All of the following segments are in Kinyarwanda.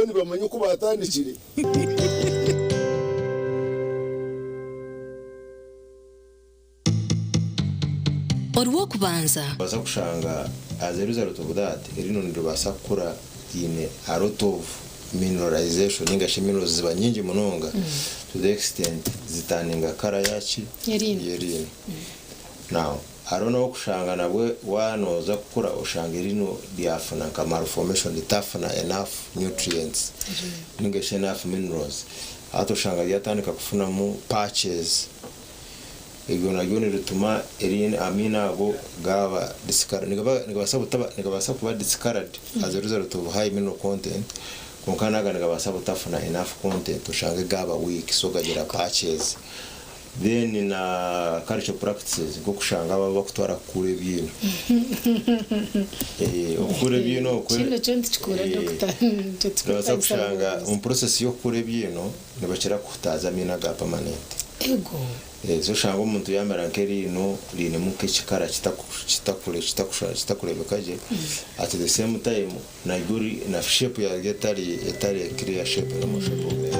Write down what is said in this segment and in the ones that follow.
boni bamanye ko batandikire Orwo kubanza baza kushanga as a result of that irino ndibasa kura ine a lot of mineralization ingashe minerals ziba nyingi munonga to the extent zitaninga kara yachi yerine now I don't know kushanga nabwe wanoza kukura ushanga irino diafana ka malformation litafana enough nutrients ingashe enough minerals ato shanga yatandika kufuna mu patches igona yone rutuma erine amina abo gaba discard nigabasa kuba discard as a result of high mineral content konkanaga nigabasa butafuna enough content ushange gaba weak so gagira patches then in cultural practices go kushanga aba bakutwara kure bintu okure bintu kino cyo tukura doctor kushanga process yo kure bintu nibakira kutaza mina ga permanent ego zo shanga umuntu yamara nkeri no line muke chikara chitakurebekaje at the same time na guri na shape ya etari clear shape na mo shape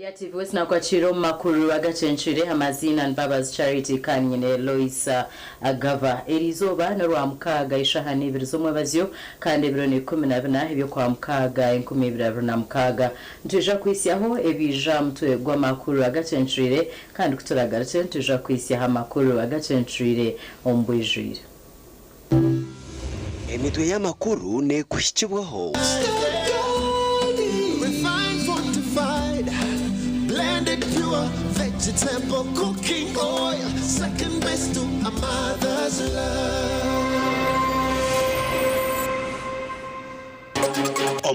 ya TV na kwa chiro makuru Agacencwire amazina Mbabazi Charity kanyine Elias Agava erizoba na rwamukaga ishahani ibirizomwe bazyo kandi ibiro ni 12 ibyo kwa mukaga 2026 ntuje kwisyaho ebija mutwe gwa makuru Agacencwire kandi kuturagaritse ntuje kwisyaho makuru Agacencwire ombwijire emitwe y'amakuru ne kushyibwaho vegetable cooking oil, second best to a mother's love.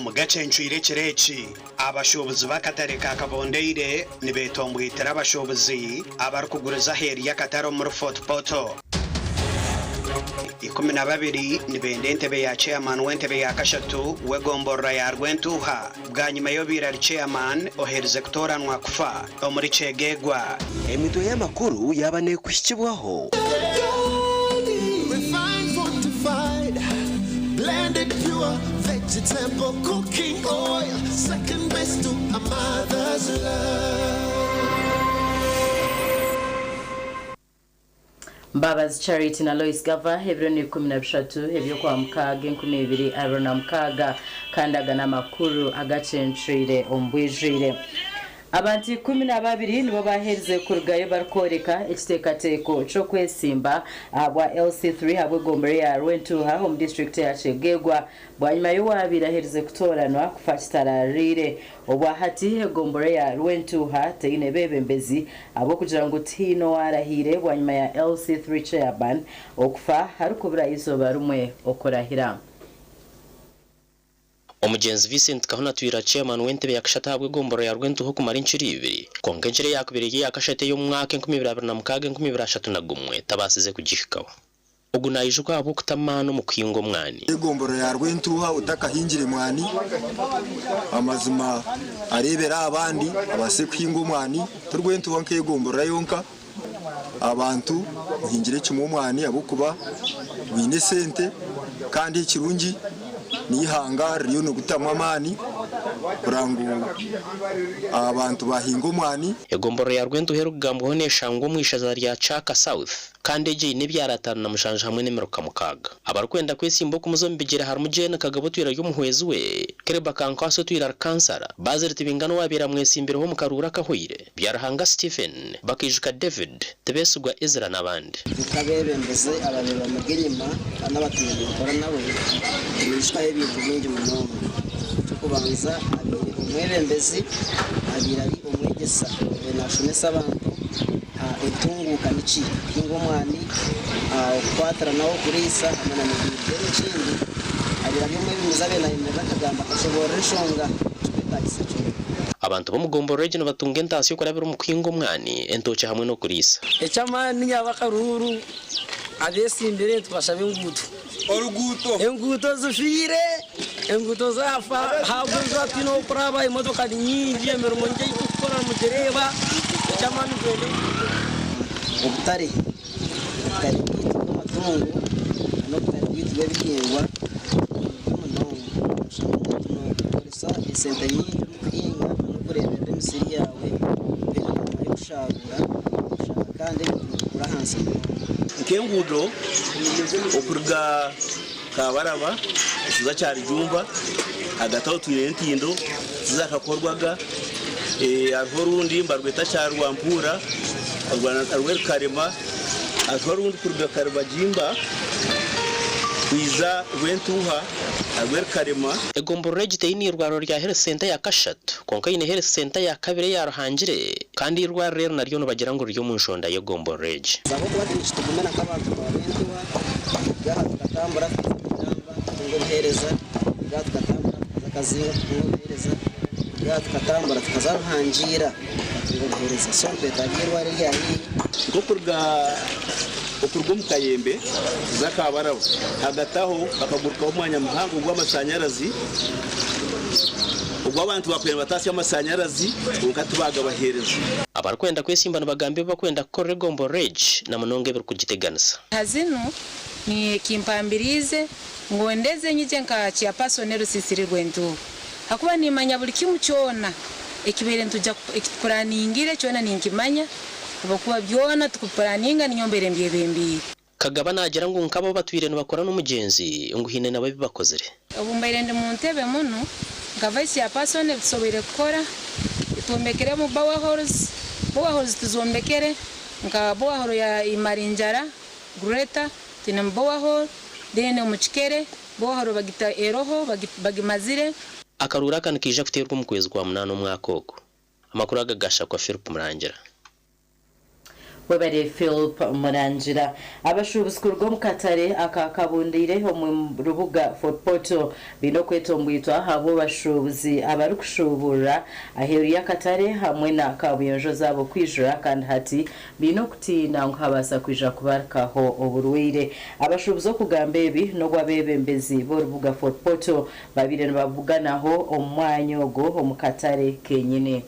Agacencwire kireki abashobozi bakatare ka Kabondeire nibetombwitira abashobozi abarukuguriza heri yakataro muri Fort Poto 12 nibende ntebe ya chairman wentebe ya kashatu wegomborra ya rwentuha bwanyuma yo birari chairman ohereze kutoranwa kufa omuri cegegwa emitwe y'amakuru yabane kushyibwaho blended pure vegetable cooking oil, second best to a mother's love. Mbabazi Charity na Elias Agava hebyo ni 13 hebyo kwa mukaga 20 arona mukaga kandaga na makuru Agacencwire ombwijire abantu 12 nibo bahereze kurugayo barkoreka ikitekateko cyo kwesimba abwa LC3 habwe gombere ya Rwentuha home district ya Chegegwa bwanyuma yo wabirahereze kutoranwa kufachitararire obwa hati gombere ya Rwentuha teine bebembezi abo kugira ngo tino warahire bwanyuma ya LC3 chairman okufa harukubura izoba rumwe okorahira Omugenzi Vincent Kahuna twira chairman wentebe yakashata habwe gomboro ya Rwentuha kumara inshiri 2 konkenjere yakubirigi yakashate yo mwaka 2026 2031 tabasize kugishikaho ogunayije kwabo kutamano mu kwingo mwani egomboro ya Rwentuha utakahingire mwani amazima arebera abandi abase kwingo mwani turwentuha nkegomboro yonka abantu hingire kimwe mwani abukuba wine sente kandi ikirungi nihanga riyo no gutamwa mani kurangu abantu bahingo mwani egomboro ya Rwentuha rugambwaho neshango mwishaza rya Chaka South kandi eje n'ibyaratana na mushanje hamwe n'imiruka mukaga abarukwenda kwesimbo kumuzombigira harumujene kagabo twira y'umuhwezi we kereba kankaso twira kansara baziriti bingano wabira mwesimbiro ho mukarura kahwire byarahanga Stephen bakijuka David tebesugwa Ezra nabandi tukabebembeze abareba mugenyima n'abatuye bakora nawe twishwa ibintu byingi mu nongo tukubanza umwebembezi abirari umwegesa benashomesa abantu itunguka niki kingo mwani kwatara nawo kurisa amana n'ibindi n'ikindi abira byo mwebembeza benayemeza kagamba ashobora nshonga abantu bo mugomboro regino batunga entasiyo kurabira mu kwingo mwani entoche hamwe no kurisa ecamani nyabakaruru abesimbere twashabe ngutu enguto zifire enguto zafa habwo zatino kuraba imodoka nyingi emirimo nje ikukora mu dereba ecamani bwele ubutare bw'amatungo no butare bw'ibihingwa isente nyingi kuhinga no kurebera imisiri yawe nyuma yo gushagura kandi urahanse kengudo okurga kabaraba kiza cyari jumba agataho tuyentindo zizakakorwaga arho rundi mbarweta cyarwa mpura arwer karema arho rundi kurga karba jimba kwiza Rwentuha arwer karema egomboro regite ini rwaro rya health center ya kashatu konka ine health center ya kabire ya ruhangire kandi irwaro rero naryo no bagira ngo ryo mu nshonda yo gomboro rege zabo kwatisha tugumena kabantu babentuha gaha tukatambura ngo buhereza gaha tukatambura akazi ngo buhereza gaha tukatambura tukazaruhangira ngo buhereza sompe tagirwa rya hii ngo kurga okurwo mu kayembe zakabarabo hagataho bakaguruka umwanya muhango gw'amashanyarazi ubwo abantu bakwenda batasi y'amashanyarazi ukatubaga bahereza abarkwenda kwesimbana bagambe bakwenda korre gomboro rege na munonge biri kugiteganisa hazino ni kimpambirize ngo ndeze nyije nka chia personel sisiri Rwentuha hakuba nimanya buli kimu cyona ekibere ntujya ekiplaningire cyona ninkimanya abakuba byona tukuparaninga ninyombere mbyebembi kagaba nagira ngo nkabo batwire no bakora n'umugenzi nguhine nabe bibakozere ubumbaire ndi mu ntebe muno ngavaisi ya persone bisobere gukora itumbekere mu bawa halls tuzombekere nka bawa hall ya Imarinjara Greta tina bawa hall dene mu Kikere bawa hall bagita eroho bagimazire akarura kanikije kuterwa mu kwezi kwa 8 umwaka oko amakuru agagasha kwa Philip Murangira webere Philip Murangira abashubuzi kurwo mu Katare akakabundire ho mu rubuga Footpoto bino kwetombwitwa habo bashubuzi abari kushubura aheri ya Katare hamwe na kabuyonjo zabo kwijura kandi hati bino kutina nkabasa kwija kubarkaho oburwire abashubuzo kugambebi no gwabebembezi bo rubuga Footpoto babire bavuganaho omwanyogo mu Katare kenyine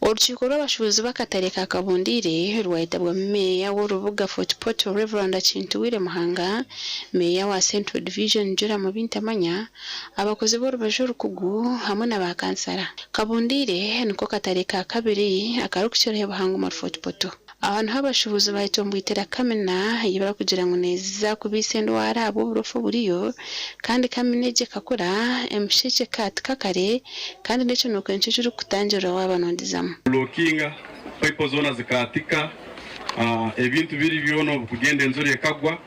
Urukiko rw'abashubuzi b'Akatare ka Kabundire rwahitabwa meya w'urubuga Footpoto Reverend Chintuwire Muhanga, meya wa Central Division Jura mu Bintamanya, abakozi b'urubaje rukugu hamwe n'abakansara. Kabundire niko Katare ka kabiri akarukishira Buhanga mu Footpoto. Abantu habashubuzi bahitombwitera kamena yibara kugira ngo neza kubisendo arabo burofu buriyo kandi kamineje kakora emshike kakare kandi necho nuko enchichuru kutangira wabanondizamo blockinga pipe zona zikatika ebintu biri byono kugenda enzuri kagwa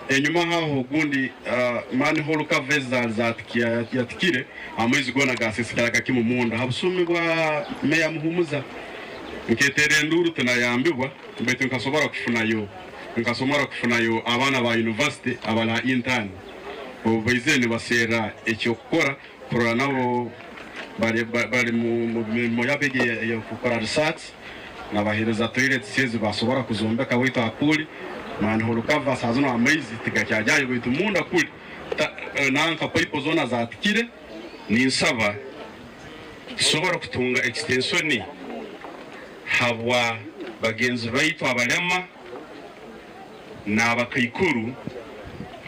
enyuma haho gundi manhole covers yatikire amwezi gona gasesikara kimu munda habusumi bwa meya muhumuza nketere nduru tunayambibwa mbeto nkasobora kufunayo abana ba university abana intern obizene basera ekyo gukora kurana nabo bari mu yabege yo gukora research nabahereza toilet size basobora kuzombeka wita akuli manhole cover sazo amaizi tigakyajaye bitu munda kuli nanka pipe zona zatikire ni nsaba sobora kutunga extension habwa bagenzi baitu abalema n'abakayikuru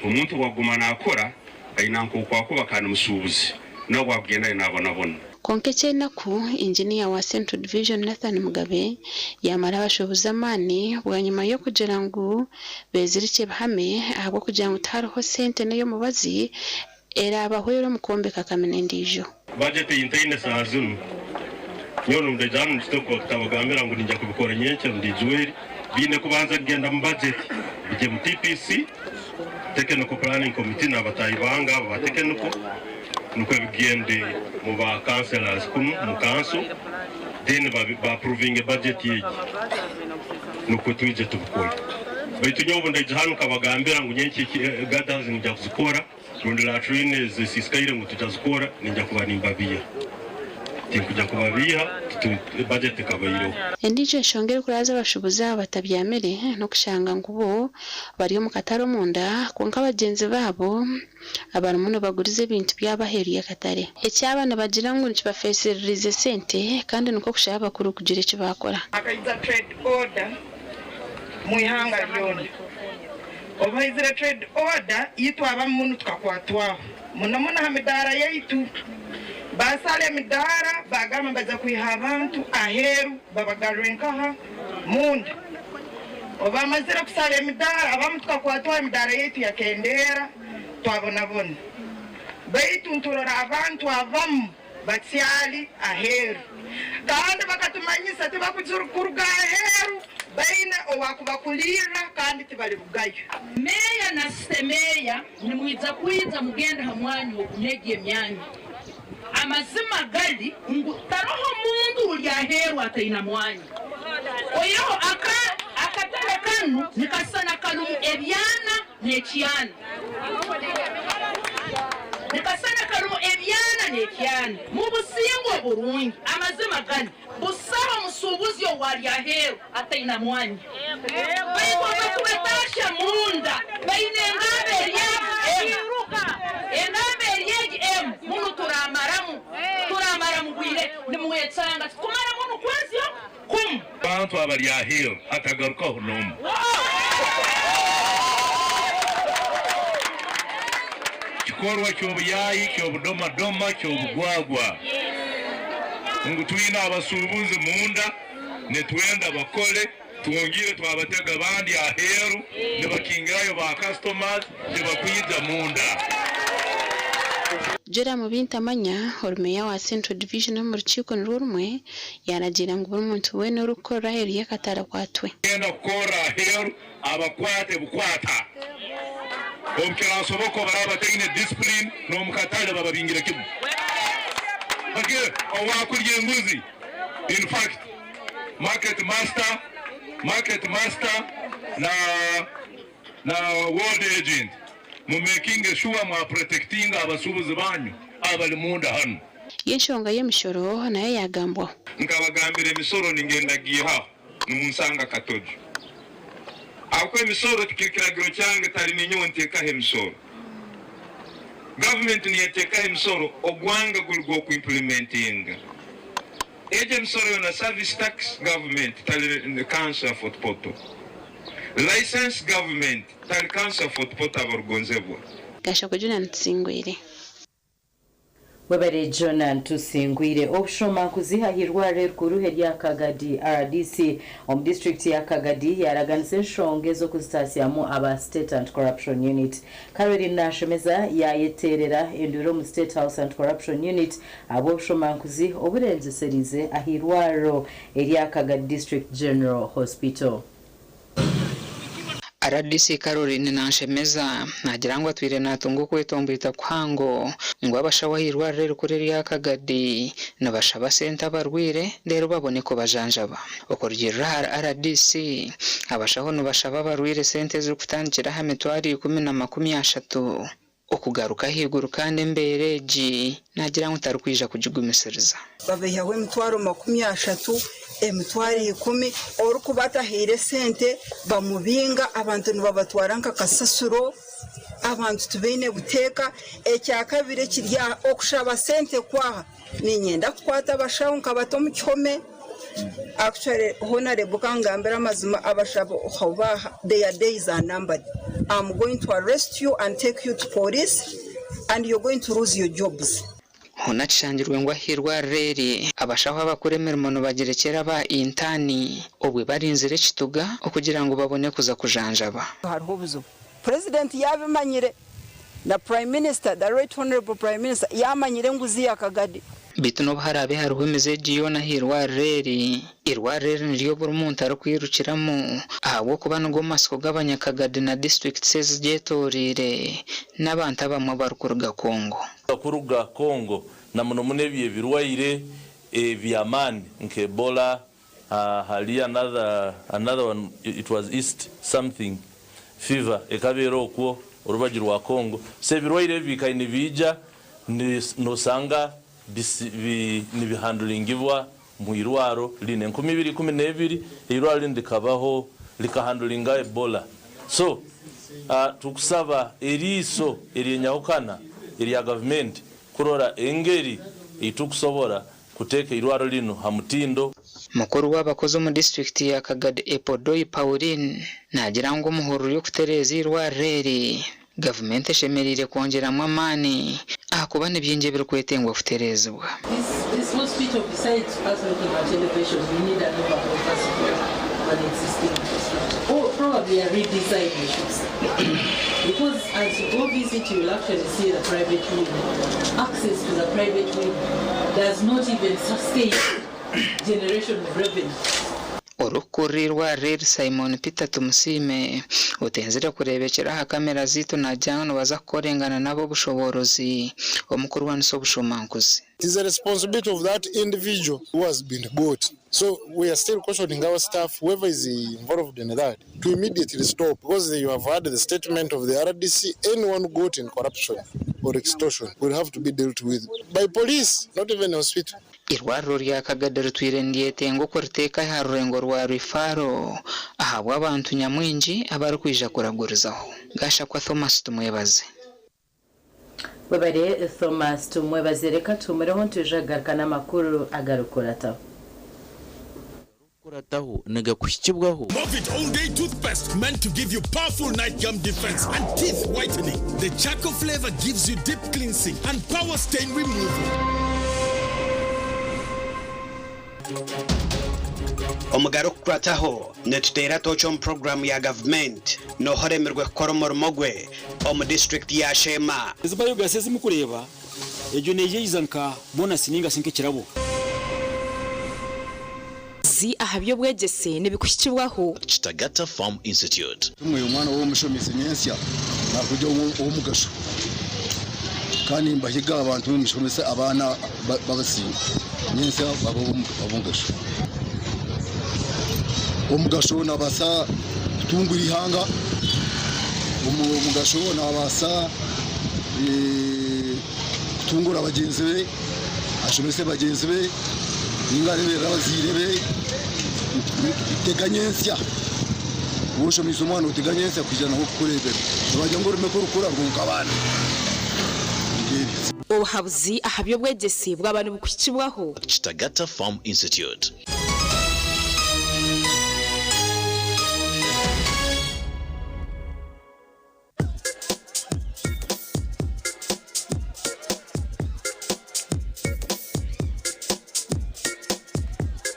umuntu waguma nakora ayinanko kwakuba kana musubuzi no gwagenda nabona konkeche naku engineer wa Central Division Nathan Mugabe yamara bashoboza amani bwanyuma yo kugira ngo bezirike bahame ahubwo kugira ngo tariho sente nayo mubazi era abahwero mukombe kakamenendijo budget yintayine sazunu nyono ndajana mstoko tabagambira ngo ninja kubikora nyenche ndijweri bine kubanza genda mu budget bije mu TPC technical planning committee n'abatayibanga abatekeniko nuko bigende mu ba councillors mu council then ba approving budget yeji nuko tuje tubukora baitu nyobo ndajana kabagambira ngo nyenche gathers ninja kuzikora rundira trainers siskaire ngo tujazikora ninja kubanimbabiya tinkuja kubabiha budget kabayiro endije shongere kuraza bashubuza batabyamere no kushanga ngubo bari mu kataro munda konka bagenzi babo abantu muno bagurize ibintu byabaheriye katare ecyabana bagira ngo nibafeseririze sente kandi nuko kushaya bakuru kugira icyo bakora akaiza trade order mu ihanga ryone obaizire trade order yitwa abamuntu tukakwatwa muna hamidara yaitu basale midara bagama baza kuiha abantu aheru babagarenkaha munda obamazira kusale midara abamu tukakwatwa midara yetu yakendera twabonabona baitu nturora abantu abamu batyali aheru kandi bakatumanyisa tibakuruga aheru baina owakubakulira kandi tibali bugayo meya na sistemeya nimwiza kuiza mugenda hamwanyu okunege emyanyu amazima gali ngutaroho mundu uli aheru ataina mwanyu oyo akatale kanu nikasana kalumu ebyana nekyana mu busingo burungi amazima gali busaba musubuzi owali aheru ataina mwanyu bayikoza kubetasha munda baine engabe eryegi munu turamaramu bwire nimuwetsanga tukumara munu kwezi kum bantu abali aheru atagarukaho nomu kikorwa cy'obuyayi cy'obudomadoma cy'obugwagwa ngo twina abasubuzi munda netwenda bakole tuongire twabatega abandi aheru nebakingirayo ba customers nebakwiza munda Jera mu bintamanya Ormeya wa Central Division mu rukiko n'urumwe yaragira ngo buri muntu we n'urukora heri yakatara kwatwe yenda kora aheru abakwate bukwata omkira soboko baraba tegine discipline no mukatale bababingira kibu bage owakurye nguzi in fact market master na world agent mu making sure mu protecting abasubuzi banyu abali munda hano yenshonga y'emishoro nayo yagambwa nkabagambira emisoro ningenda giha numusanga katojo akwe emisoro tukikiragiro cyange tari ninyonteeka emisoro government niyeteka emisoro ogwanga gulgo ku implementing eje emisoro na service tax government tali council for poto license government tali council for poto abargonzebwa gashako juna ntsingwire webere Jonan tusingwire obushoma kuzihahirwa rerukuru herya Kagadi RDC district ya Kagadi yaraganise nshonge zo kuzitasiyamu aba State and Corruption Unit Caroline Nashemeza yayeterera enduro mu State House and Corruption Unit abo bushoma kuzi oburenze serize ahirwaro herya Kagadi District General Hospital RDC Caroline Nashemeza nagira ngo atwire natungo kwetombita kwango ngo abashawahirwa rero kureri ya Kagadi nabashaba senta barwire rero babone ko bajanjaba okorgira RDC abashaho no bashaba barwire sente zo kutangira ha metwari 10 okugaruka higuru kandi mbereji nagira ngo tarukwija kujigumisiriza babehawe mitwaro 30 emitwaro 10 orukubatahiire sente bamubinga abantu nibabatwara nka kasasuro abantu tubeine buteeka ekyakabiri kirya okushaba sente kwaha ninyenda kukwata abashaho nkabato mu kihome. Actually, Honorable Kangambera mazima abashabo hobaha, their days are numbered. I'm going to arrest you and take you to police and you're going to lose your jobs. Honachangirwe ngo ahirwa reri abashaho abakuremerwa no bagerekera ba intani obwe barinzire kituga okugira ngo babone kuza kujanjaba. Hariho buzo. President yabimanyire na Prime Minister, the Right Honorable Prime Minister yamanyire nguzi yakagadi. Bituno bharabe hariho imizeji yona hirwa reri niryo buri muntu arikwirukiramo ahubwo kuba ngo masiko g'abanyakagadi na district says gyetorire n'abantu abamwe barukuruga Kongo na muno munebiye birwaire byamani nke Ebola hali another one, it was East something fever ekabero okwo orubagirwa Kongo se birwaire bikaine bija nosanga nibihandlingibwa mu irwaro line 2012 irwaro lindi kabaho likahandlinga Ebola. So tukusaba eriso erinyahukana eriya government kurora engeri itukusobora kuteka irwaro lino hamutindo. Mukuru w'abakozi mu district ya Kagadi Epodoi Pauline nagira ngo muhuru yo kutereza irwaro reri government shemerire kongeramo amani akuba nibyinge biri kwetengwa kuterezwa. This hospital besides us looking at elevation, we need an overhaul an existing infrastructure or probably a redesign issues. Because as you go visit, you will actually see the private wing. Access to the private wing does not even sustain generation of revenue. Urukurirwa reri Simon Peter tumusime utenzera kurebekera ha kamera zito najyano baza korengana nabo bushoborozi omukuru wanso bushomankuzi. It is a responsibility of that individual who has been bought. So we are still cautioning our staff, whoever is involved in that, to immediately stop, because you have heard the statement of the RDC. Anyone who got in corruption or extortion will have to be dealt with by police, not even hospital. Irwaro rya Kagadi rutwirendiye tengo kurteka ha rurengo rwa rifaro ahabwa abantu nyamwinji abari kwija kuragurizaho gasha kwa Thomas tumwebaze. Babare Thomas tumwebaze reka tumureho ntujagarukana makuru agarukurataho. Naga kushibwaho. Movit all day toothpaste meant to give you powerful night gum defense and teeth whitening. The charcoal flavor gives you deep cleansing and power stain removal. Omugarukurataho netutera tochom program ya government no horemerwe koromormogwe omu district ya Shema. Zibayo gasese mukureba ejo neje izanka bona sininga sinke kirabo. Zi ahabyo bwegese nebikushikibwaho Kitagata Farm Institute. Tumwe umwana wo mushomese nyensia nakujya wo mugasho. Kandi mbahiga abantu mushomese abana babasinga. Nyensia babungasho. Umugasho nabasa tunguri hanga umugasho nabasa tungura abagenzi be ashomese bagenzi be ingarebe rabazirebe teganyensya ushomese umwana uteganyensya kujana nko kurebera bajya ngo rume ko rukura rwunga abana obuhabuzi ahabyo bwegese bw'abantu bukukibwaho Kitagata Farm Institute.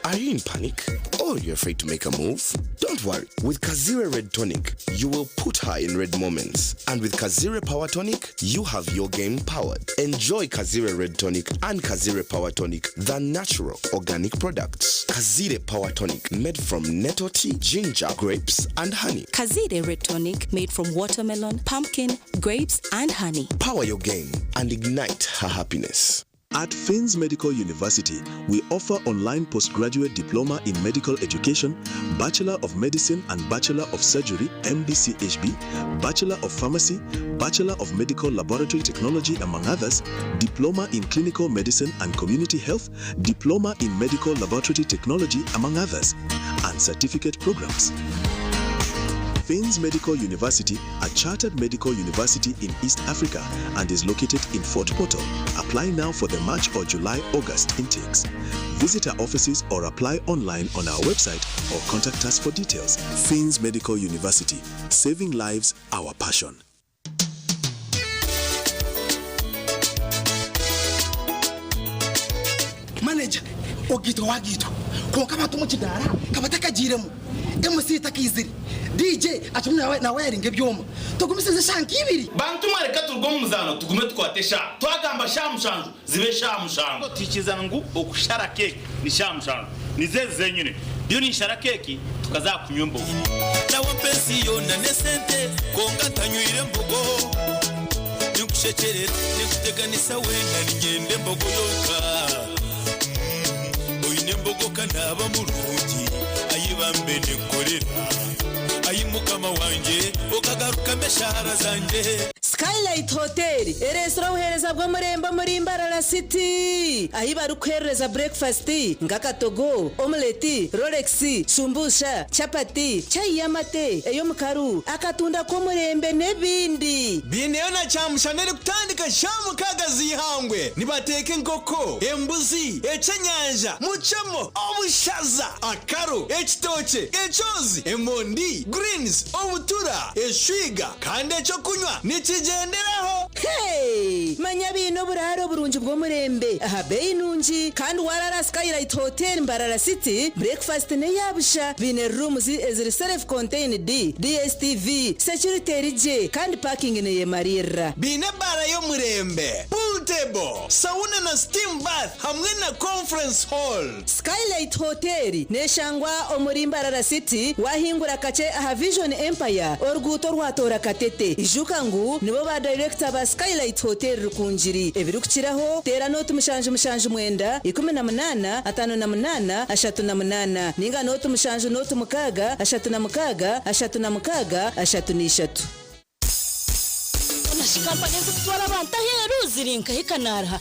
Are you in panic? Or you're afraid to make a move? Don't worry. With Kazire Red Tonic, you will put her in red moments. And with Kazire Power Tonic, you have your game powered. Enjoy Kazire Red Tonic and Kazire Power Tonic, the natural organic products. Kazire Power Tonic, made from nettle tea, ginger, grapes, and honey. Kazire Red Tonic, made from watermelon, pumpkin, grapes, and honey. Power your game and ignite her happiness. At Fins Medical University, we offer online postgraduate diploma in medical education, Bachelor of Medicine and Bachelor of Surgery (MBCHB), Bachelor of Pharmacy, Bachelor of Medical Laboratory Technology, among others, Diploma in Clinical Medicine and Community Health, Diploma in Medical Laboratory Technology, among others, and certificate programs. Fins Medical University, a chartered medical university in East Africa and is located in Fort Portal. Apply now for the March or July-August intakes. Visit our offices or apply online on our website or contact us for details. Fins Medical University, saving lives, our passion. Manager, ogito wagito. Ko kama tumuchidara, kama takajiremu. MC takiziri. DJ atumwe na wiring ebyoma. Tugumisize shanki ibiri. Bantu mareka turgo muzano tugume twatesha. Twagamba shamushanju zibe shamushanju. Tikizangu okushara cake ni shamushanju. Nizeze nyine. Byo ni shara cake tukaza kunyumba. Nawo pensiyo na nesente konga tanyuire mbogo. Nikushekere nikuteganisa wenda ngende mbogo yoka. Oyine mbogo kanaba mulungi ayibambe nekorera. Ayimukama wanje okagaruka meshara zanje. Skylight Hotel eresora uhereza bwo muremba muri Mbarara City ahibaru kwereza breakfast ngakatogo omelette Rolex sumbusha chapati chai yamate eyo mukaru akatunda ko murembe nebindi bineyo na chamushanere kutandika shamukagazi ihangwe nibateke nkoko embuzi echenyanja muchamo obushaza akaro ekitoche echozi emondi greens obutura eshwiga kandi echo kunywa nikigenderaho. Hey manya bino buraro burunji bwo murembe aha beyi nunji kandi warara Skylight Hotel Mbarara City breakfast ne yabusha bine rooms eziri self contained DSTV security rije kandi parking ne yemarira bine bara yo murembe pool table sauna na steam bath hamwe na conference hall. Skylight Hotel ne shangwa omuri Mbarara City wahingura kache aha Vision Empire oruguto rwatora katete ijuka ngu nibo ba director ba Skylight Hotel rukunjiri ebirukiraho tera note mushanje mwenda 18 58 38 ninga note mushanje note mukaga 36 36 33. Nashikampanya kutwara abantu aheru zirinka hikanara.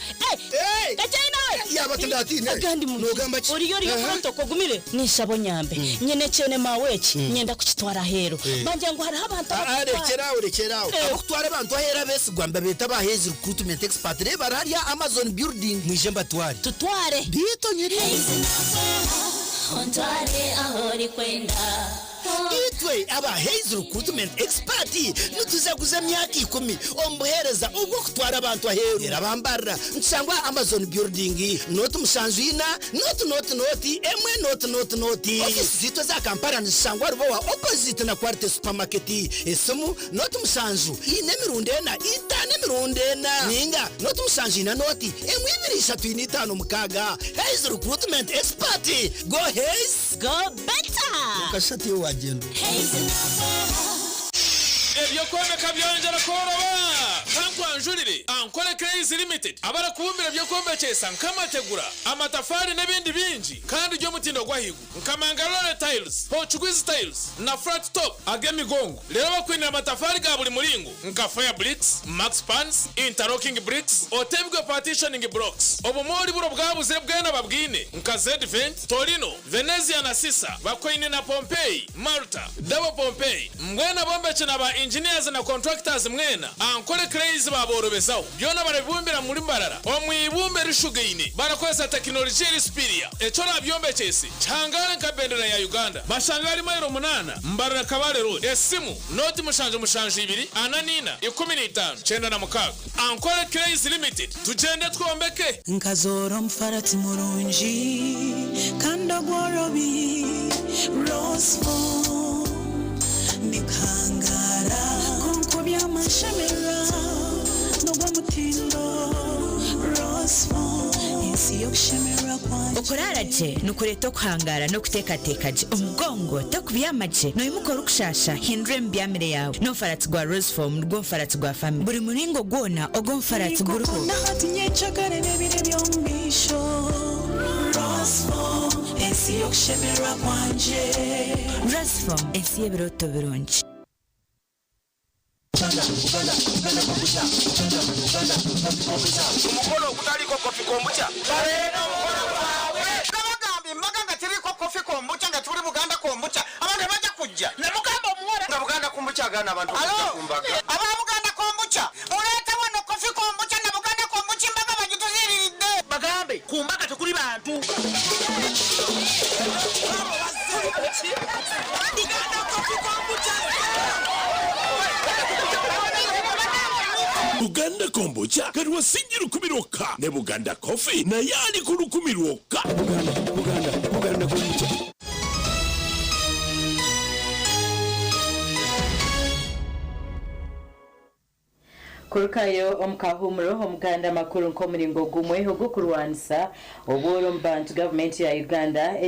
Gachina yabatandati agandi mu uriyo protoko gumire nishabo nyambe nyene cene maweki nyenda kukitwara hero banje ngo hari abantu arekeraho abutwara abantu ahera bese gwamba beta bahezi recruitment expert bararia Amazon building mwijemba twari tutware dito nyeri ontware ahori kwenda itwe aba Haze recruitment expert nutuzaguza myaka 10 ombuhereza ubwo kutwara abantu ahera abambara nsangwa Amazon building note mushanjina note emwe note office zito za Kampala nsangwa rubo wa opposite na Quality supermarket esomu note mushanju ine mirundena itane mirundena ninga note mushanjina note emwe 235 mukaga Haze recruitment expert go Haze go better kashati wagendo Ebyo kwomeka byongera koroba kanko anjurire ankole crazy limited abara kubumbira byo kombekesa nkamategura amatafari n'ebindi bingi kandi ryo mutindo gwahigu nkamangalore tiles Portuguese tiles na flat top agemigongo lero bakwinira amatafari ga buli muringo nka fire bricks max pans interlocking bricks otebwe partitioning blocks obumori buro bwabuze bwena babwine nka Z-Vent Torino Venezia na Sisa bakwine na Pompeii Malta double Pompeii mbwena bombeche na ba engineers na contractors mwena ankole crazy baborobezaho byona barabibumbira muri Mbarara omwibumbe rishugeine barakwesa technology rispiria echo nabyombecyese cyangare nka bendera ya Uganda bashangari mayiro 8 Mbarara Kabale road esimu noti mushanje 2 ananina 15 cyenda na mukaga ankole crazy limited tugende twombeke nkazoro mfarati murunji kanda gworobi roseful nikangara kunkubya mashamera nogwa mutindo roseful isi yokushemera kwa okoraraje nukureto kuhangara no kutekatekaje umugongo takubiyamaje no imukora ukushasha hindure mbyamire yawe no farati gwa rose form rwo farati gwa family buri muringo gwona ogo farati guruko nahatinye chakare nebire byombisho rose form esi yokushemera kwanje rose form esi yebiroto birungi umukolo kutaliko kofi kombucha bareno umukolo wawe kabagambi mbaga ngatiriko kofi kombucha ngaturi Buganda kombucha abantu baje kujja ne mugamba omwora nga Buganda kombucha gana abantu kumbaga aba Buganda kombucha uleta wano kofi kombucha na Buganda kombucha mbaga bagituziriride bagambe kumbaga tukuri bantu Buganda kofi kombucha Buganda kombucha karwa singiru kumiroka ne Buganda coffee na yali kurukumiroka Buganda kombucha Kurukayo omukahumuro omuganda makuru nkomuringo gumwe ogukurwanisa obworo mbantu government ya Uganda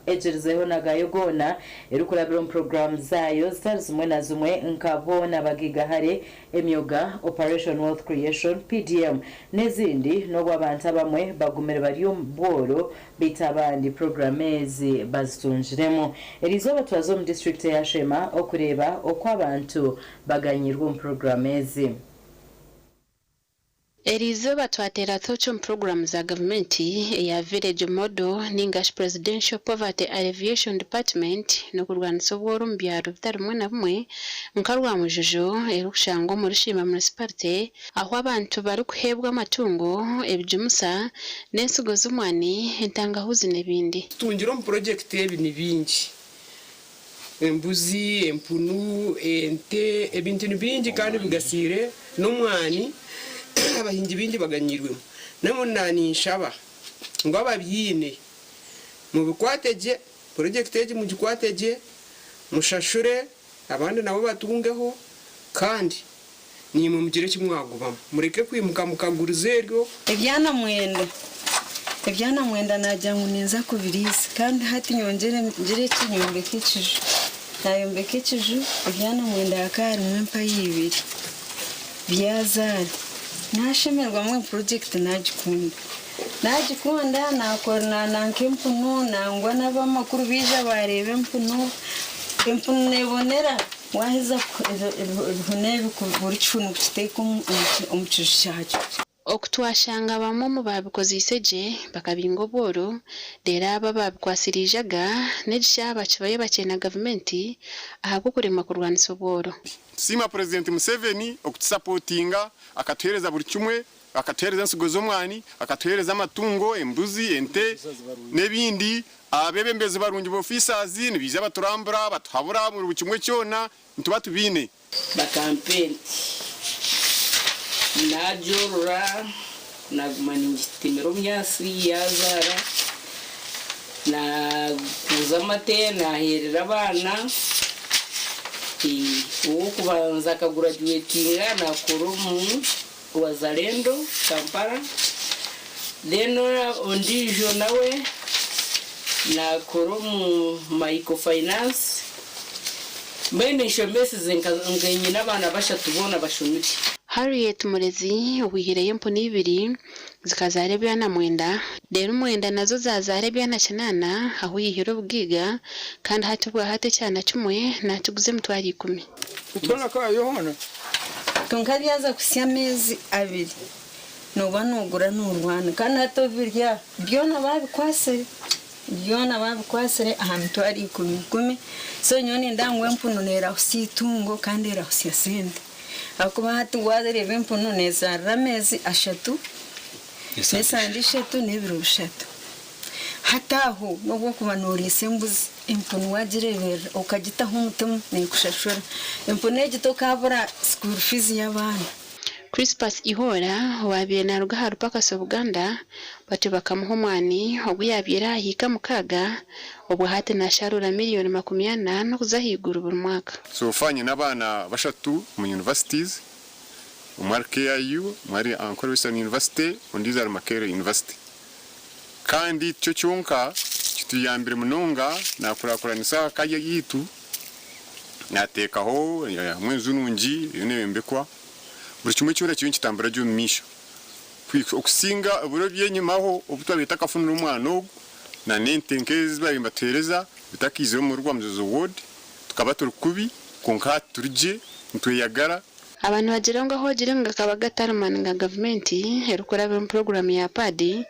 ejerizeho nagayogona erukurabira program zayo zimwe na zimwe nkabona bagigahare emyoga Operation Wealth Creation PDM nezindi nobwo abantu abamwe bagumere bari ombworo bitabandi programezi bazitunjiremo erizoba twazo mu district ya Shema okureba okwa abantu baganyirwa mu programezi Erizoba twatera thocho program za government ya village model ningash presidential poverty alleviation department no kurwanisa obworo mbyaro bitari mwe na bumwe nkarwa mujojo erukushango muri Shima municipality aho abantu bari kuhebwa amatungo ebijumusa n'ensigo z'umwani entangahuzi nebindi tunjiro mu project ebi ni bingi embuzi empunu ente ebintu ni bingi kandi bigasire n'umwani abahingi bingi baganyirwemo namunani nshaba ngo ababyine mu bikwateje project eje mu gikwateje mushashure abandi nabo batungeho kandi ni mu mugire kimwagubamo mureke kwimuka mukagurizerio ebyana mwenda najya nkuneza kubiriza kandi hati nyongere ngire kinyombe kiciju nayombe kiciju ebyana mwenda yakari mwempa yibiri byazari nashemerwa mu project najikunda nakora nankempunu nangwa n'abamakuru bija barebe empunu nebonera wahiza ibihune bikubura icunu kiteko umucisho cyacu okutwashanga bamwe mu babikoziseje bakabingo boro dera babakwasirijaga n'ejishaba kibaye bakena government ahagukurema kurwanisa boro sima president Museveni okutusupportinga akatuhereza buri kimwe akatuhereza nsigo z'omwani akatuhereza amatungo embuzi ente nebindi abebembezi barungi officers nibiza baturambura batuhabura mu kimwe cyona ntuba tubine bakampeni najorora nagumana igitimero myasi yazara na kuza amate naherera abana uwo kubanza akaguraduatinga nakora mu Wazalendo Kampala then ondijo nawe nakora mu microfinance mbene nshomese zenkangenye n'abana bashatubona bashumire Harriet Murezi wihireye mpuni ibiri zikazarebya na mwenda rero mwenda nazo zazarebya na cyanana aho yihiro bwiga kandi hatubwa hate cyana cyumwe natuguze mutwari 10 utona kwa yohana tunkari yaza kusya mezi abiri noba nugura n'urwana kandi hatovirya byona babikwasere ahantu twari 10 so nyone ndangwe mpunonera usitungo kandi era usya sente akuba hatu wazereve mpuno neza ramezi ashatu nesandi ashatu nebiro bishatu hataho nubwo kubanura isembuzi impuno wagirebera ukagitaho umutima nekushashura impuno gito kabura school fees y'abana Crispus Ihora wabiye na rugaharu pakaso Buganda bati bakamuha umwani obwo yabyera hika mukaga obwo hate na sharura miliyoni 80 no kuzahigura buri mwaka so fanye n'abana bashatu mu universities umwari KIU mwari Ankole Western University undi za Makere University kandi cyo cyonka kituyambire munonga nakurakuranisa kajya yitu natekaho mwezu nungi yonembekwa buri kimwe cyura cyo kitambara cyo misho okusinga uburo byenyimaho obutwa bita kafunira umwana na nentenkezi barimbatereza bitakize mu rwa mzozo ward tukaba turukubi konka turije ntuyagara abantu bagira ngo aho gira ngo akaba gatarumana nga government herukora program ya padi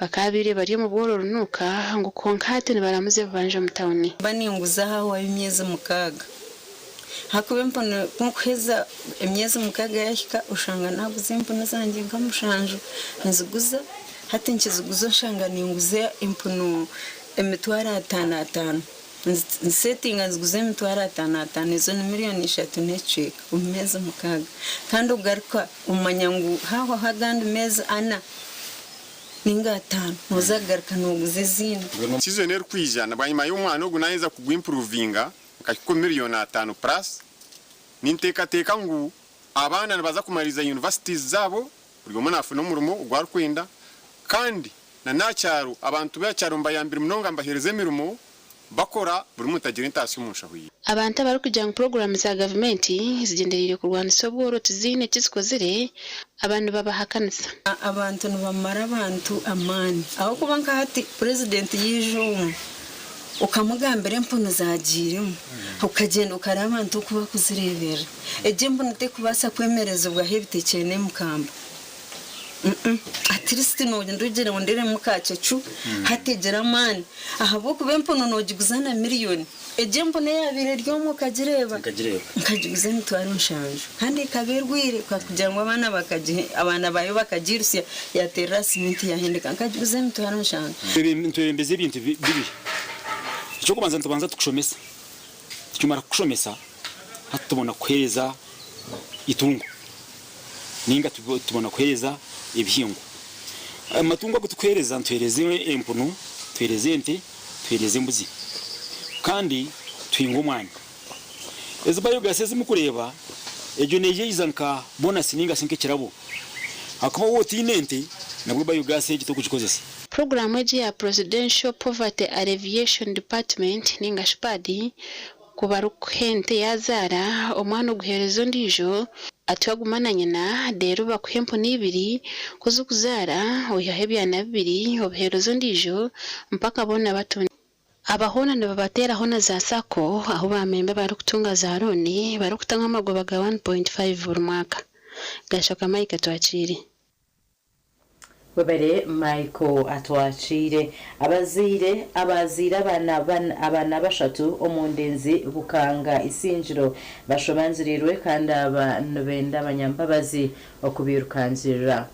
bakabire bari mu bworo runuka ngo konkate ne baramuze banje mu town baninguza aho wabimyeze mukaga hakube mpone kuheza emyeze mukaga yashika ushanga naguze impone zanjye ngamushanje nziguza hati nkiziguza shanga ninguze impuno emitwara 5 setting aziguze emitwara 5 izo ni miliyoni 3 neceka umeze mukaga kandi ugaruka umanyangu haho hagandi meza ana ninga 5 muzagaruka nuguze zina season kwijana banyuma y'umwana ugu naheza kugwimprovinga kakiko miliyoni 5 plus ninteka ngu abana baza kumariza universities zabo buri mwana afu no murumo ugwarkwenda kandi na nacyaro abantu bacyaro mbayambira munonga mbahereze mirumo bakora buri mutagira intasi umushahuye abantu bari kujya mu program za government zigendereye kurwana isoboro tuzine kisikozere abantu babahakanisa abantu nibamara abantu amani aho kuba nkati president yijo ukamugambira impuno zagirimo ukagenda ukaraba abantu kuba kuzirebera eje mpuno te kubasa kwemereza ubwa hebitecene mukamba at least no ndugere ndere mukacecu hategera mani ahabo kubempono no giguzana miliyoni eje mbone yabire ryo mukagireba nkagiguze mitwaro nshanje kandi kaberwire kwa kugira ngo abana bakaje abana bayo bakagirusya ya terrassement yahendeka nkagiguze mitwaro nshanje ntwembeze ibintu bibi cyo kubanza tubanza tukushomesa cyumara kushomesa hatubona kweza itungo ninga tubona kweza ibihingwa amatungo gutwereza ntwereze empuno twereze ente twereze mbuzi kandi twingo umwanya ezo bayo gaseze mukureba ejo neje izanka bonus ninga sinke kirabo akaba woti inente nabwo bayo gase gito kugikozesa program ya Presidential Poverty Alleviation Department ninga shpadi kubarukhente yazara omwana guherezo ndijo atwagumana nyina dero bakwempo nibiri kuzukuzara oyahebyana bibiri obuherezo ndijo mpaka bona batoni abahona nababatera hona za sako aho bamembe bari kutunga za roni bari kutanga amagoba ga 1.5 buri mwaka gashaka Mike twachiri webere Michael atwachire abazira abana bashatu omundenzi bukanga isinjiro bashobanzirirwe kandi abantu benda abanyambabazi okubirukanzira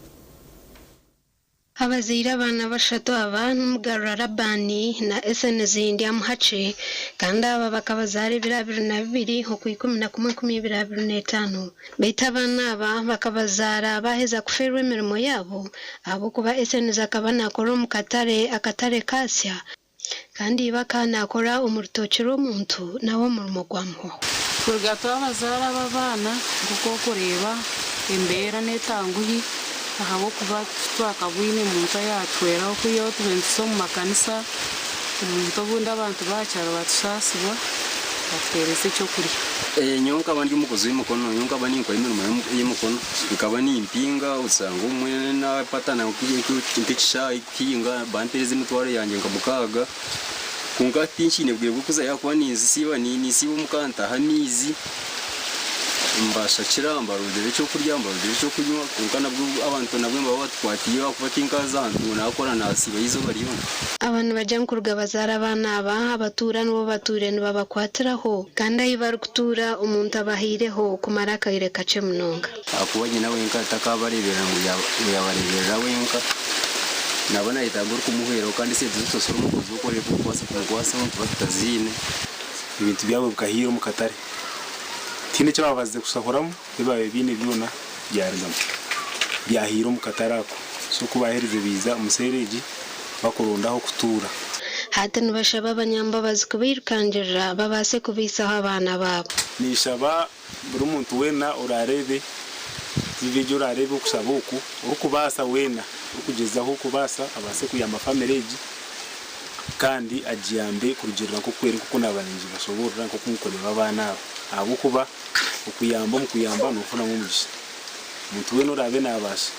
abazira abana bashatu abantu mugararabani na SNS India muhace kandi aba bakabazari 2022 ho ku 11 beta abana aba bakabazara baheza kuferwa imirimo yabo abo kuba SNS akabana akora mu akatare kasya kandi bakana akora umurutokero umuntu nawo murimo gwamho kurgato abazara babana kuko kureba imbera netanguhi ahabo kuba twakabwine muntu yatwera ko iyo tubenso mu makanisa umuntu bunda abantu bacyaro batusasiba batwerese cyo kuri nyonka abandi umukozi w'umukono nyonka abandi inkora imirimo y'umukono bikaba ni impinga usanga umwe na patana nk'ikisha ikinga bantereze mutware yanjye ngamukaga kunga tinshine bwiye gukuza yakuba nisiba nisiba umukanta hanizi mbasha kiramba rudere cyo kuryamba rudere cyo kunywa kunkana bwo abantu nabwe baba twatiye bakufata inkazantu nakora nasiba izo bariyo abantu bajya kuruga bazara abana abatura n'bo bature babakwatiraho kandi ayi bari kutura umuntu abahireho kumara kayire kace munonga akubanye nawe inka takabarebera ngo yabarebera wenka nabona itagura kumuhero kandi se dutosora umukozi uko rero kwasa kumugwasa batazine ibintu byabo bukahiro mu katare tinde cyo babaze gusakoramo bibaye bine byona byarizamo byahiro mu katarako so kubahereze biza umusereji bakorondaho kutura hata nubashaba abanyambabazi kubirukangira babase kubisaho abana babo nishaba buri muntu wena urarebe zibije urarebe kusabuku ukubasa wena ukugezaho kubasa abase kuyamba family kandi ajiyambe kurugirira ko kweri kuko nabarinzi bashobora nko kumukorera abana abo kuba ukuyamba nufuna nk'umugisha umuntu we norabe nabasha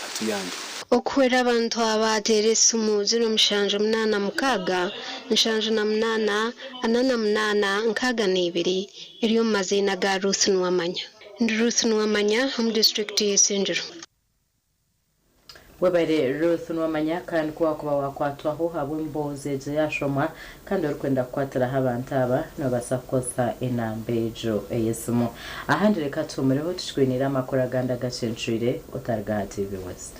atuyambe okwera abantu abateresa umuzi no mushanje munana mukaga nshanje na munana anana munana nkaga n'ibiri iriyo mazina ga Ruth Nwamanya home district y'Isenjero webere Ruth Nwamanya kandi kuba wakwatwaho habwe mbozeje yashoma kandi urikwenda kwatira abantu aba no basakosa inambejo eyesumo ahandi reka tumureho tushwinira amakuru aganda Agacencwire utarga TV West.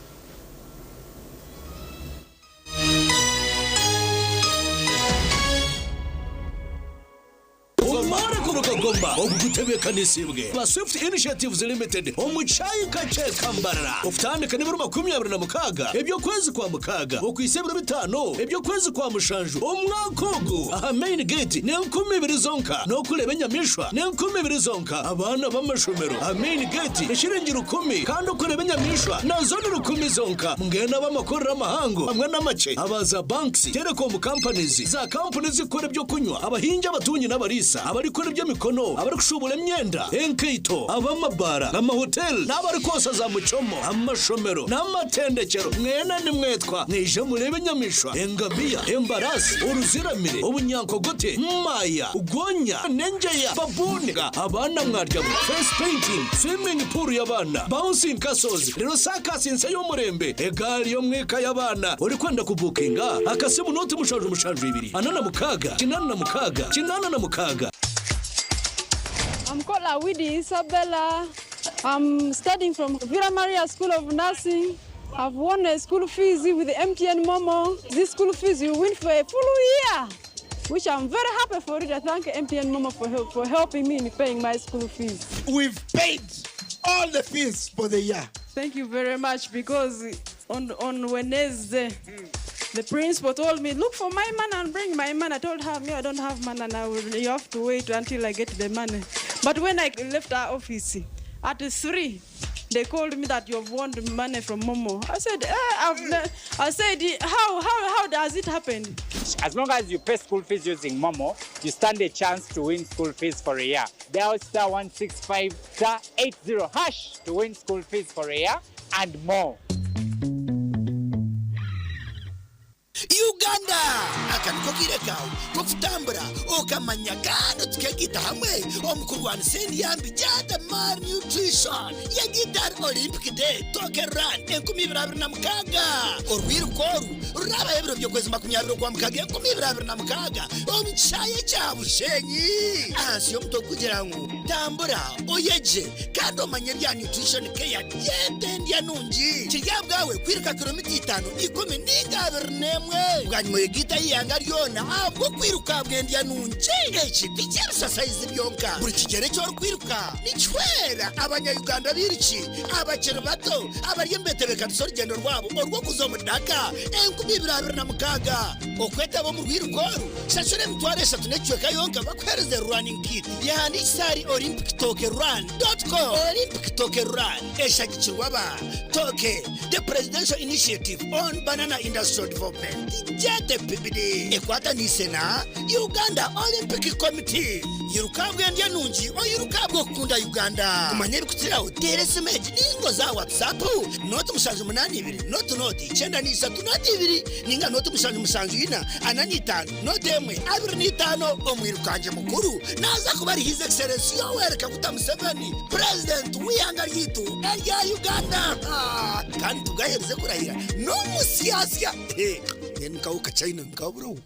Gomba ogutebeka nisibwe ba Swift Initiatives Limited omuchayi kache kambarara ufutandika niburu 26 ebyo kwezi kwa mukaga okwisebura 5 ebyo kwezi kwa mushanju omwakogo aha main gate ne 12 zonka no kureba nyamishwa ne 12 zonka abana b'amashomero aha main gate eshiringira 10 kandi kureba nyamishwa na zone 10 zonka mungena b'amakorera amahango hamwe n'amace abaza banks telecom companies za companies ikora byo kunywa abahinja abatunyi n'abarisa abari kora byo mikono abari kushubura imyenda enkeito abamabara n'amahotel n'abari kosa za mucomo amashomero n'amatendekero mwena ni mwetwa nije murebe nyamishwa engabia embarasi uruziramire ubunyankogote maya ugonya nenjeya babuniga abana mwarya face painting swimming pool y'abana bouncing castles rero sakasi nse y'umurembe egali yo mweka y'abana uri kwenda kubukinga akasimu noti mushaje 2 anana mukaga kinana na mukaga. I'm called Awidi Isabella. I'm studying from Villa Maria School of Nursing. I've won a school fees with the MTN Momo. This school fees you win for a full year, which I'm very happy for it. I thank MTN Momo for helping me in paying my school fees. We've paid all the fees for the year. Thank you very much, because on Wednesday, the principal told me, look for my man and bring my man. I told her, me, I don't have man, and you have to wait until I get the money. But when I left our office, at 3, they called me that you've won the money from Momo. I said, how does it happen? As long as you pay school fees using Momo, you stand a chance to win school fees for a year. Dial *165 *80# to win school fees for a year and more. Uganda akaniko kirekawo kufutambura okamanya kandi tukegita hamwe omukurwana sendi yambi jada mar nutrition ya Guitar Olympic Day Toke Run 2026 orwirukoru raba hebero byo kwezi 20 kwa mukaga 2026 omuchaye cyabushenyi asiyo mto kugira ngo tambura oyeje kandi omanye bya nutrition care jede ndya nungi kiryabwawe kwiruka kilometero 5 ikome n'ingaberneme bwanyuma y'igita yanga ryona abwo kwiruka bwendya nunje iki bigera size byonka buri kigere cyo kwiruka nicwera abanya-Uganda biriki abakero bato abaryembete bekadusora urugendo rwabo orwo kuzomudaka 2026 okweta bo mu rwirukoru shashore mutware 3 necweka yonka bakwereze running kit yahandisari olympictokerun.com Olympic Toke Run eshagikirwa ba Toke the presidential initiative on banana industrial development jete PPD ekwata nisena Uganda Olympic Committee yirukabwe ndya nungi oyirukabwo kukunda Uganda kumanyeri kutira hotel smage ningo za WhatsApp note musanje 82 note 93 ninga note musanje ina ananita note emwe 25 omwirukanje mukuru naza kubari his excellency yowereka kutamuseveni president wiyanga yitu ya Uganda kandi tugahereze kurahira no musiyasya nkauka China nkaburo.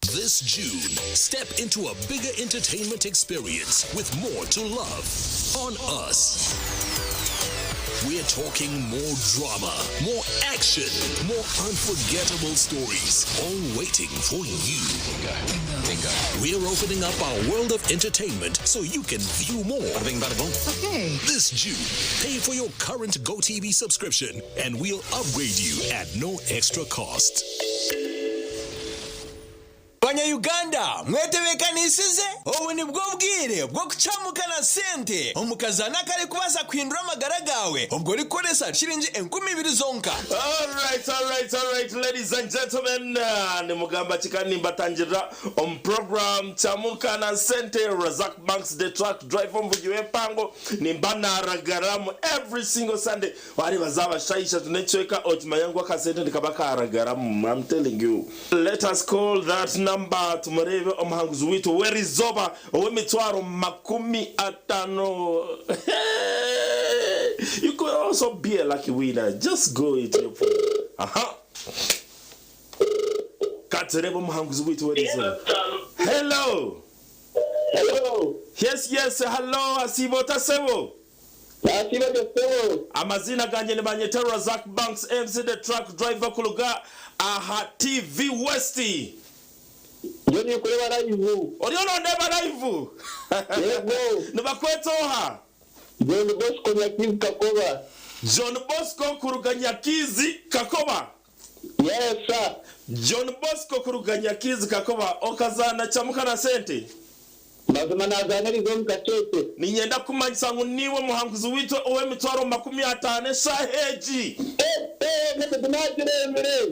This June, step into a bigger entertainment experience with more to love on us. We're talking more drama, more action, more unforgettable stories, all waiting for you. We're opening up our world of entertainment so you can view more. Okay. This June, pay for your current GoTV subscription and we'll upgrade you at no extra cost. Abanya-Uganda mwetebekanisize ubu ni bwo bwire bwo kucamukana sente omukazana kare kubaza kuhindura amagara gawe ubwo rikoresa shiringi 20,000 zonka. Alright, ladies and gentlemen, ni mugamba chikani mbatangira on program chamukana sente Razak Banks the truck driver mvugiwe pango ni mbana aragaramu every single Sunday wari bazaba shaisha tunechweka otumayangu kasente nikabaka aragaramu. I'm telling you, let us call that number tumurebe omuhanguzi witu werizoba owemitwaro 50. You could also be a lucky winner. Just go into your phone. Katerebo muhanguzi witu werizoba. Hello. Yes, hello, asibo tasebo. Amazina ganje ni banyete Razak Banks MC the truck driver kuluga aha TV Westi. Yoni kuleba live. Oriona ndeba live. Yego. Nibakwetoha. John Bosco Nyakizi Kakoba. John Bosco Kuruganyakizi Kakoba. Yes sir. John Bosco Kuruganyakizi Kakoba okazana chamukana sente. Mazima nazana rizo mkachete. Ninyenda kumanyisa ngo niwe muhanguzi witu owe mitwaro 50 shaheji.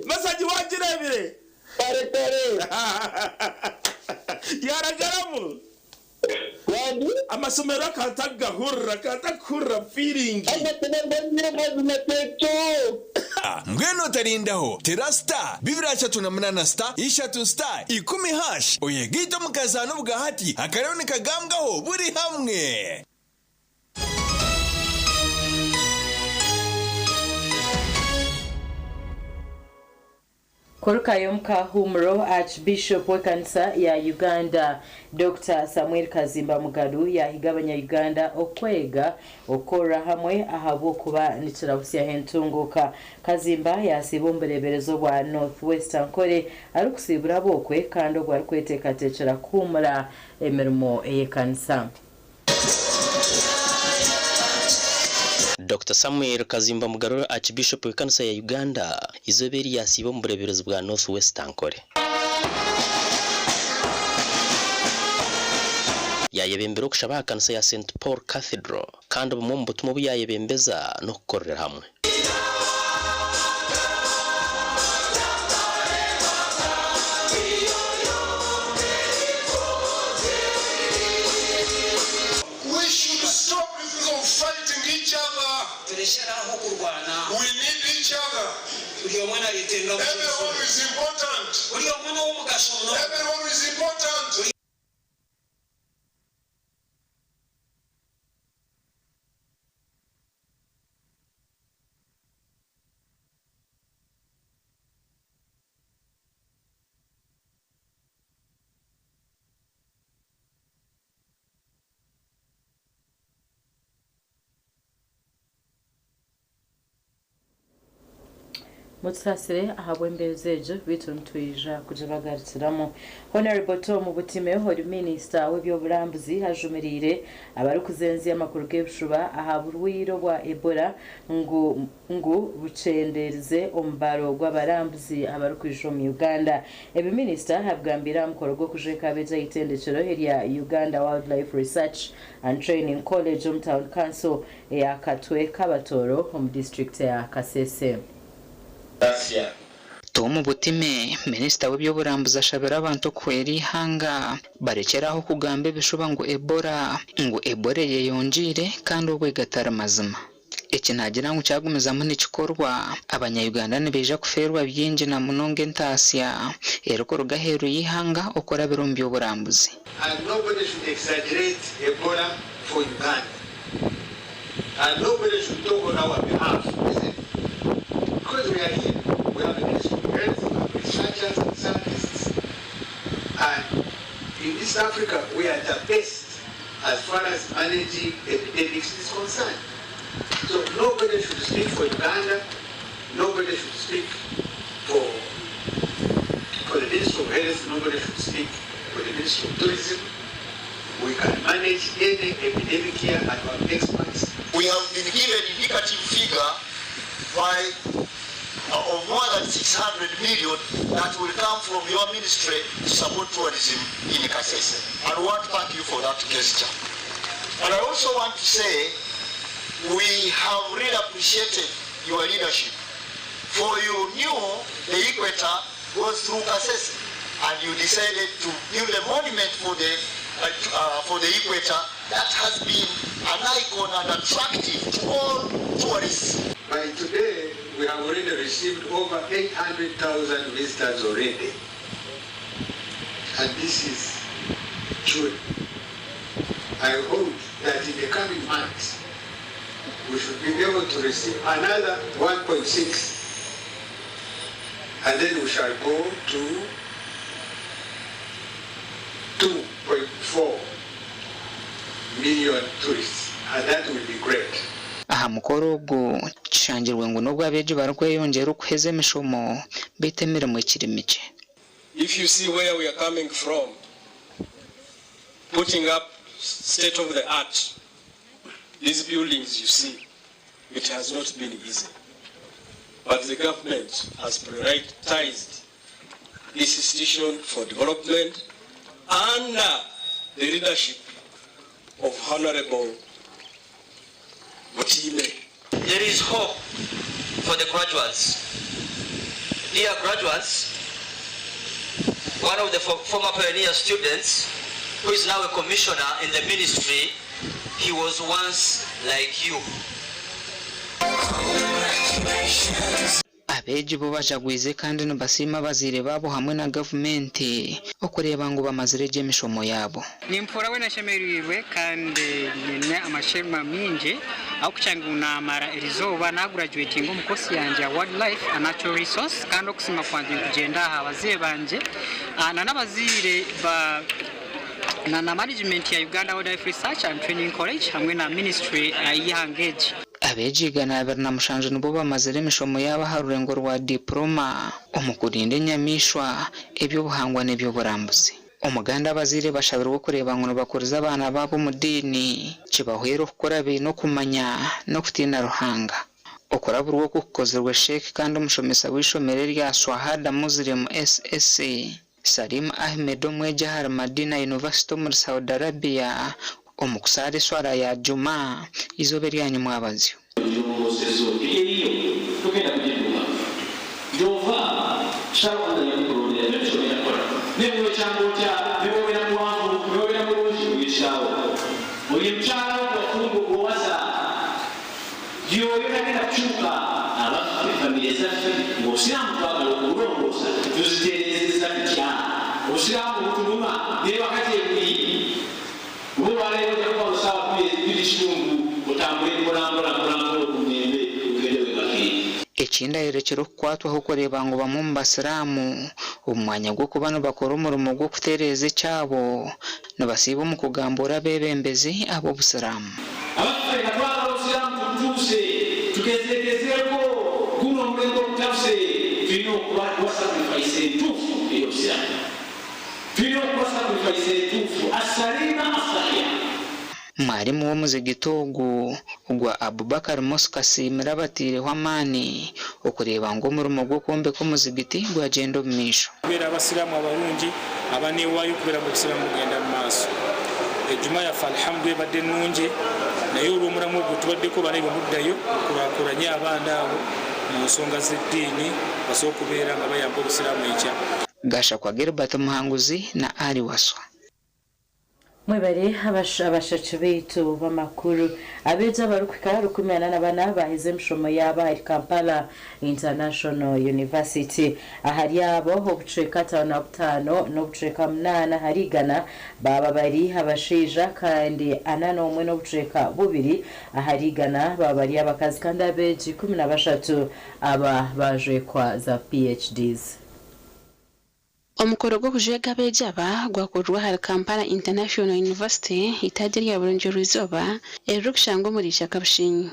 Masaji wajirebire. Pare. Yaragaramu. Wandi amasomero katagahurra feeling. Mweno tarindaho terasta bibira chatu na mnana star ishatu star 10 hash oyegito mukazano bugahati akarone kagambwaho buri hamwe. Korukayo Mkahumuro Archbishop w'ekanisa ya Uganda Dr. Samuel Kazimba Mugalu yahiga abanya-Uganda okwega okora hamwe ahabo kuba nitirabusiya hentunguka. Kazimba yasibombereberezo bwa Northwestern Kore arukusibura bokwe kandi ogwari kwetekatechera kumura emirimo eyekanisa. Dr. Samuel Kazimba Mugalu Archbishop w'ekanisa ya Uganda izoberi yasibo mu bureberezo bwa Northwestern Kore. Yayebembera okushaba kanisa ya St Paul Cathedral kandi mu mbutumo buyayebembeza no kukorera hamwe. We need each other. Everyone is important. Everyone is important. Mutsasire ahabwembezejo bituntuija kujabagarutsiramo. Honorable Tom Butime hori minister w'ebyoburambuzi hajumirire abari kuzenzi amakuru g'ebishuba ahaburwiro bwa Ebola ngo bucendereze ombaro gw'abarambuzi abari kwijo mu Uganda. Ebe minister habwambira mukoro gwo kujeka beja itendekero ya Uganda Wildlife Research and Training College Town Council ya Katwe Kabatoro home district ya Kasese. Tom Butime minisita w'ebyoburambuzi ashabira abantu kweri hanga barekeraho kugamba bishuba ngo Ebola yeyonjire kandi obwegatara mazima. Iki nagira ngo cyagumizamo n'ikikorwa abanya-Uganda nibeja kuferwa byinji na munonge ntasya eriko rugaheru yihanga okora birombi by'oburambuzi. And nobody should exaggerate Ebola for Uganda. And nobody should talk on our behalf. Because we are here, we have a ministry of health, we have researchers and scientists. And in East Africa, we are the best as far as managing epidemics is concerned. So nobody should speak for Uganda, nobody should speak for the Ministry of Health, nobody should speak for the Ministry of Tourism. We can manage any epidemic here and our experts. We have been given indicative figure by of more than 600 million that will come from your ministry to support tourism in Kasese. And we want to thank you for that gesture. And I also want to say we have really appreciated your leadership. For you knew the equator goes through Kasese, and you decided to build a monument for the equator that has been an icon and attractive to all tourists. By today, we have already received over 800,000 visitors already. And this is June. I hope that in the coming months, we should be able to receive another 1.6. And then we shall go to 2.4 million tourists, and that will be great. Aha mukoro ogwo kishangirwe ngo nubwo abeje barakweyongera okuheza emishomo betemere mu kirimiche. If you see where we are coming from, putting up state of the art, these buildings you see, it has not been easy. But the government has prioritized this institution for development under the leadership of Honorable Mutime. There is hope for the graduates. Dear graduates, one of the former pioneer students, who is now a commissioner in the ministry, he was once like you. Abeji bo bajagwize kandi no basima bazire babo hamwe na government okureba ngo bamazireje emishomo yabo. Nimpora we nashemerirwe kandi nyine amashema mingi akucanga unamara erizoba na graduating mu kosi yanje wildlife and natural resource kandi okusima kwanje kugenda abaziye banje n'abazire ba na management ya Uganda Wildlife Research and Training College hamwe na ministry yihangeje. Abejigana na mushanje nubo bamazire emishomo yaba harurengo rwa diploma omukurinde nyamishwa ebyo buhangwa nebyo burambuzi. Umuganda bazire bashabirwa kureba ngo bakuriza abana babo mu dini kibahwero gukora no kumanya no kutina ruhanga. Okora burwo kukozerwe sheke kandi umushomesa wishomere rya Swahada Muslim SSC Salim Ahmed Omwejahar Madina University muri Saudi Arabia omukusare swara ya Juma izobe ryanyu mwabazi. Echinda yerekero kwatwaho kureba ngo bamwe basiramu umwanya gwo kubana bakora umurimo gwo kutereze cyabo nabasiba mu kugambura bebembezi abo busiramu. Abafite natwara busiramu tutuse tukezegezeko kuno mrengo kutafse fino kwa sacrifice tufu iyo busiramu. Fino kwa sacrifice tufu asarina asaya. Mwarimu wo muzigitogu ugwa Abubakar Moskasi mirabatire wamani okureba ngo umurimo gwo kombe ko muzigiti gwa gendo misho. Kubera abasiramu abarungi abane wayo kubera mu bisiramu genda maso. Ejuma ya falhamdu badde nunje nayo urumuramu gutubadde ko bane bamuddayo kurakuranya abana abo mu nsonga z'edini basokubera nga bayamba obusiramu echa. Gasha kwa Gilbert Muhanguzi na Ali Waswa. Mwebare abashacu bitu bamakuru abeja barukwika rukumyana n'abana bahize emishomo yaba ari Kampala International University ahari yabo obuceka 5 n'obuceka 8 harigana baba bari abashija kandi anana omwe n'obuceka 2 aharigana baba bari abakazi kandi abeji 13 aba baje kwa za PhDs. Omukoro gwo kujwega bejaba gwakorwa hari Kampala International University itadiri ya Burunjuru izoba erukshango muri shaka bushinyi.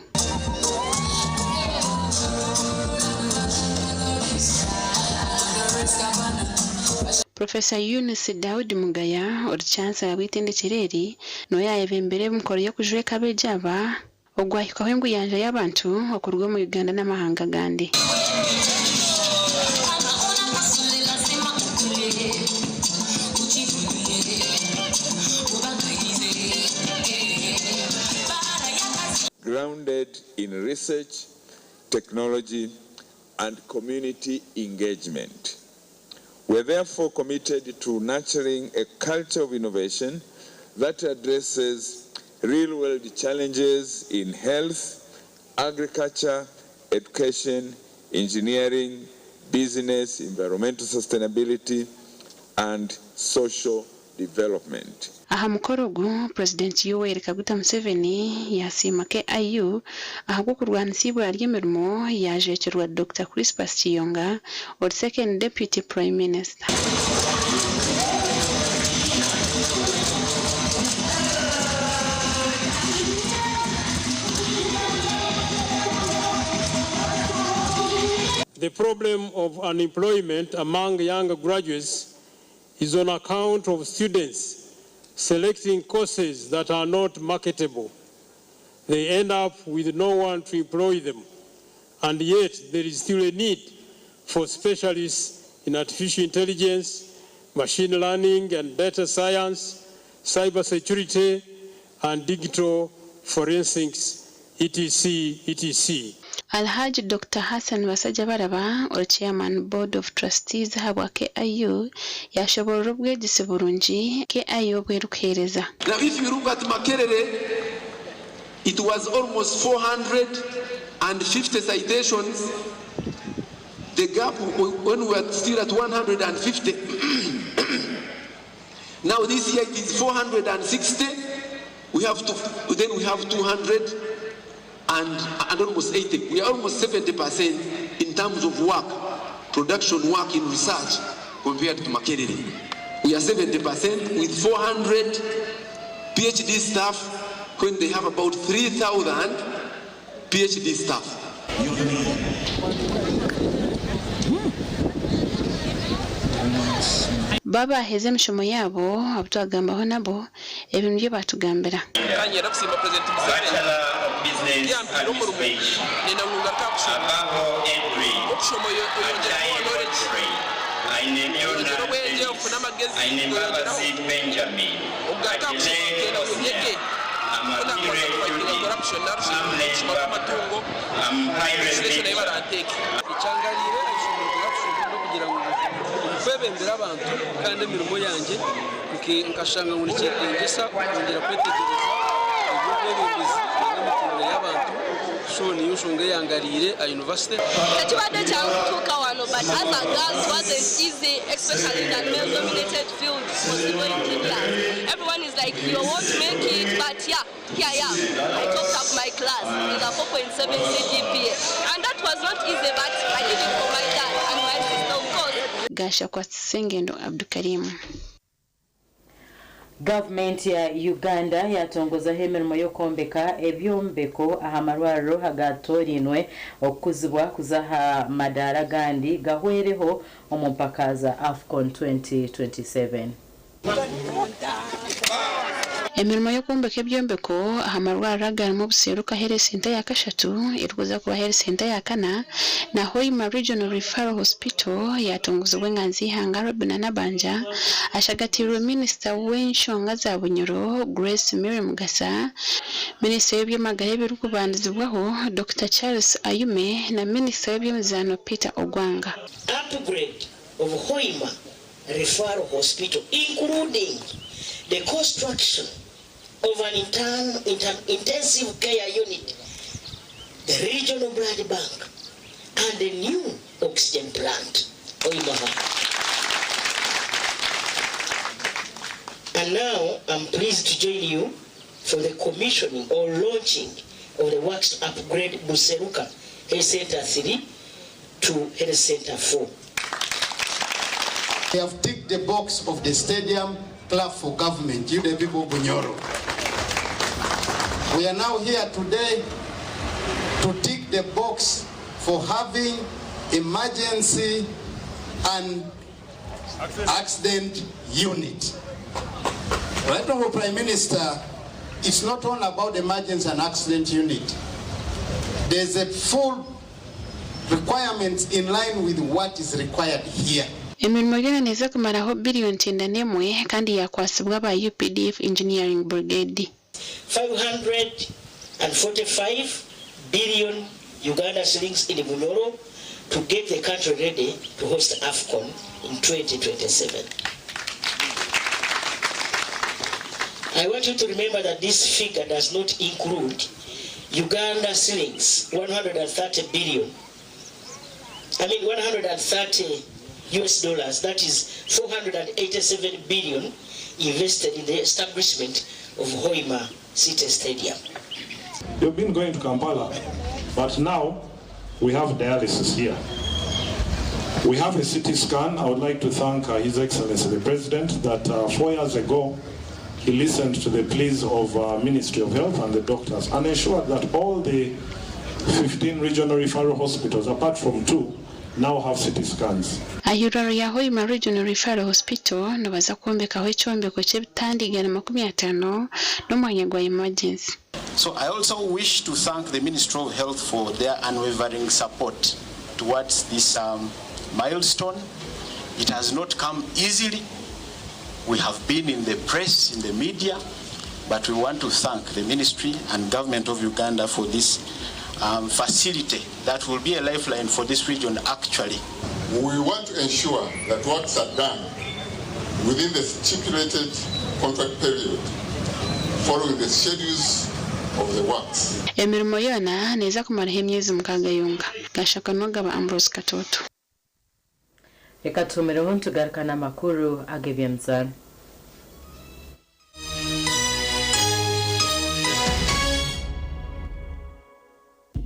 Professor Yunus Daud Mugaya orichansa yabitende kireri no yayebembere mukoro yo kujweka bejaba ogwahika wengu yanja y'abantu okurwa mu Uganda n'amahanga gandi. in research, technology, and community engagement. We are therefore committed to nurturing a culture of innovation that addresses real-world challenges in health, agriculture, education, engineering, business, environmental sustainability, and social development. Aha mukoro gu President Yoweri Kaguta Museveni yasima KIU ahubwo kurwanisibwa ry'emirimo yajekerwa Dr. Crispus Kiyonga or second deputy prime minister. The problem of unemployment among young graduates is on account of students selecting courses that are not marketable. They end up with no one to employ them, and yet there is still a need for specialists in artificial intelligence, machine learning and data science, cybersecurity, and digital forensics, etc. Alhaji Dr. Hassan Basajabaraba, or Chairman Board of Trustees habwa KIU, yashobora ubwegisi burungi KIU bwerukereza. Now if you look at Makerere, it was almost 450 citations. The gap when we were still at 150. Now this year it is 460. We have 200 and almost 80. We are almost 70% in terms of work, production work in research compared to Makerere. We are 70% with 400 PhD staff when they have about 3,000 PhD staff. Baba heze mishomo yabo abutwagambaho nabo ebintu bye batugambira. Kanyera kusimba president Museveni yampira umurumo nina ngunga takushoma okushomo yongera ko knowledge ayinenyo bwenje ofuna amagezi Benjamin ugata kushoma unyeke amuna corruption narusha amatungo legislation ibaranteke icyangarire corruption no kugira ngo kwebembera abantu kandi imirimo yanjye nkashanga ngo nikitengesa kongera kwetegereza ubwebembezi n'imitungo y'abantu so niyo shonge yangarire a university ekibadde kyantuuka wano but as a girls wasn't easy especially in that male dominated field possible in class. Everyone is like you won't make it, but yeah, here I am. I topped up my class with a 4.7 CGPA and that was not easy, but I did it for my dad and my sister of course. Gasha kwa Sengendo Abdukarimu. Gavumenti ya Uganda yatongoza emirimo y'okwombeka ebyombeko aha marwariro hagatorinwe okuzibwa kuzaha madara gandi gahwereho omupaka za AFCON 2027. Emirimo yo kwombeka ebyombeko aha marwariro agarimo buseruka Health Center ya kashatu irikuza kuba Health Center ya kana na Hoima Regional Referral Hospital yatongozebwa nganzi hangaro binana banja ashagatirwe Minister w'enshonga za Bunyoro Grace Mary Mugasa, Minister w'ebyamagara ebirikubandizibwaho Dr. Charles Ayume na Minister w'ebyemizano Peter Ogwanga. Upgrade of Hoima Referral Hospital including the construction of an intensive care unit, the regional blood bank, and a new oxygen plant. And now I'm pleased to join you for the commissioning or launching of the works to upgrade Buseruka Health Center 3 to Health Center 4. We have ticked the box of the stadium club for government, you the people of Bunyoro. We are now here today to tick the box for having emergency and accident unit. Right now, Prime Minister, it's not all about emergency and accident unit. There's a full requirements in line with what is required here. Emirimo y'eneza kumaraho billion 91 kandi yakwasibwa ba UPDF Engineering Brigade. 545 billion Uganda shillings in Bunyoro to get the country ready to host AFCON in 2027. I want you to remember that this figure does not include Uganda shillings 130 billion. 130 US dollars, that is 487 billion invested in the establishment of Hoima City Stadium. You've been going to Kampala, but now we have dialysis here. We have a CT scan. I would like to thank His Excellency the President that 4 years ago he listened to the pleas of Ministry of Health and the doctors and ensured that all the 15 regional referral hospitals, apart from 2, now have CT scans. Ayuraro ya Hoima Regional Referral Hospital nabaza kuombekaho ekyombeko ky'ebitandiigana 50 n'omwanya gwa emergency. So I also wish to thank the Ministry of Health for their unwavering support towards this milestone. It has not come easily. We have been in the press, in the media, but we want to thank the Ministry and Government of Uganda for this facility that will be a lifeline for this region actually. We want to ensure that works are done within the stipulated contract period following the schedules of the works. Emirimo yona neza kumaraho emyezi 6 yonka gashaka nogaba Ambrose Katoto. Reka tumire tugarukana amakuru agebyemzana.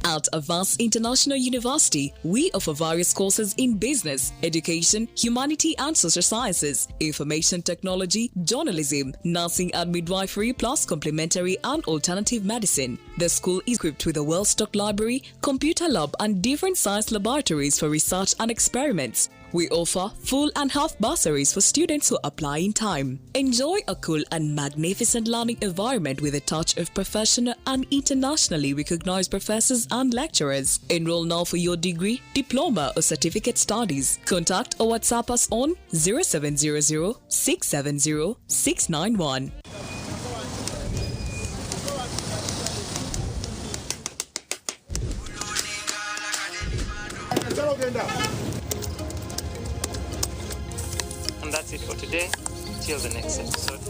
At Avance International University, we offer various courses in business, education, humanity and social sciences, information technology, journalism, nursing and midwifery, plus complementary and alternative medicine. The school is equipped with a well-stocked library, computer lab and different science laboratories for research and experiments. We offer full and half bursaries for students who apply in time. Enjoy a cool and magnificent learning environment with a touch of professional and internationally recognized professors and lecturers. Enroll now for your degree, diploma or certificate studies. Contact or WhatsApp us on 0700 670 691. And that's it for today. Till the next episode.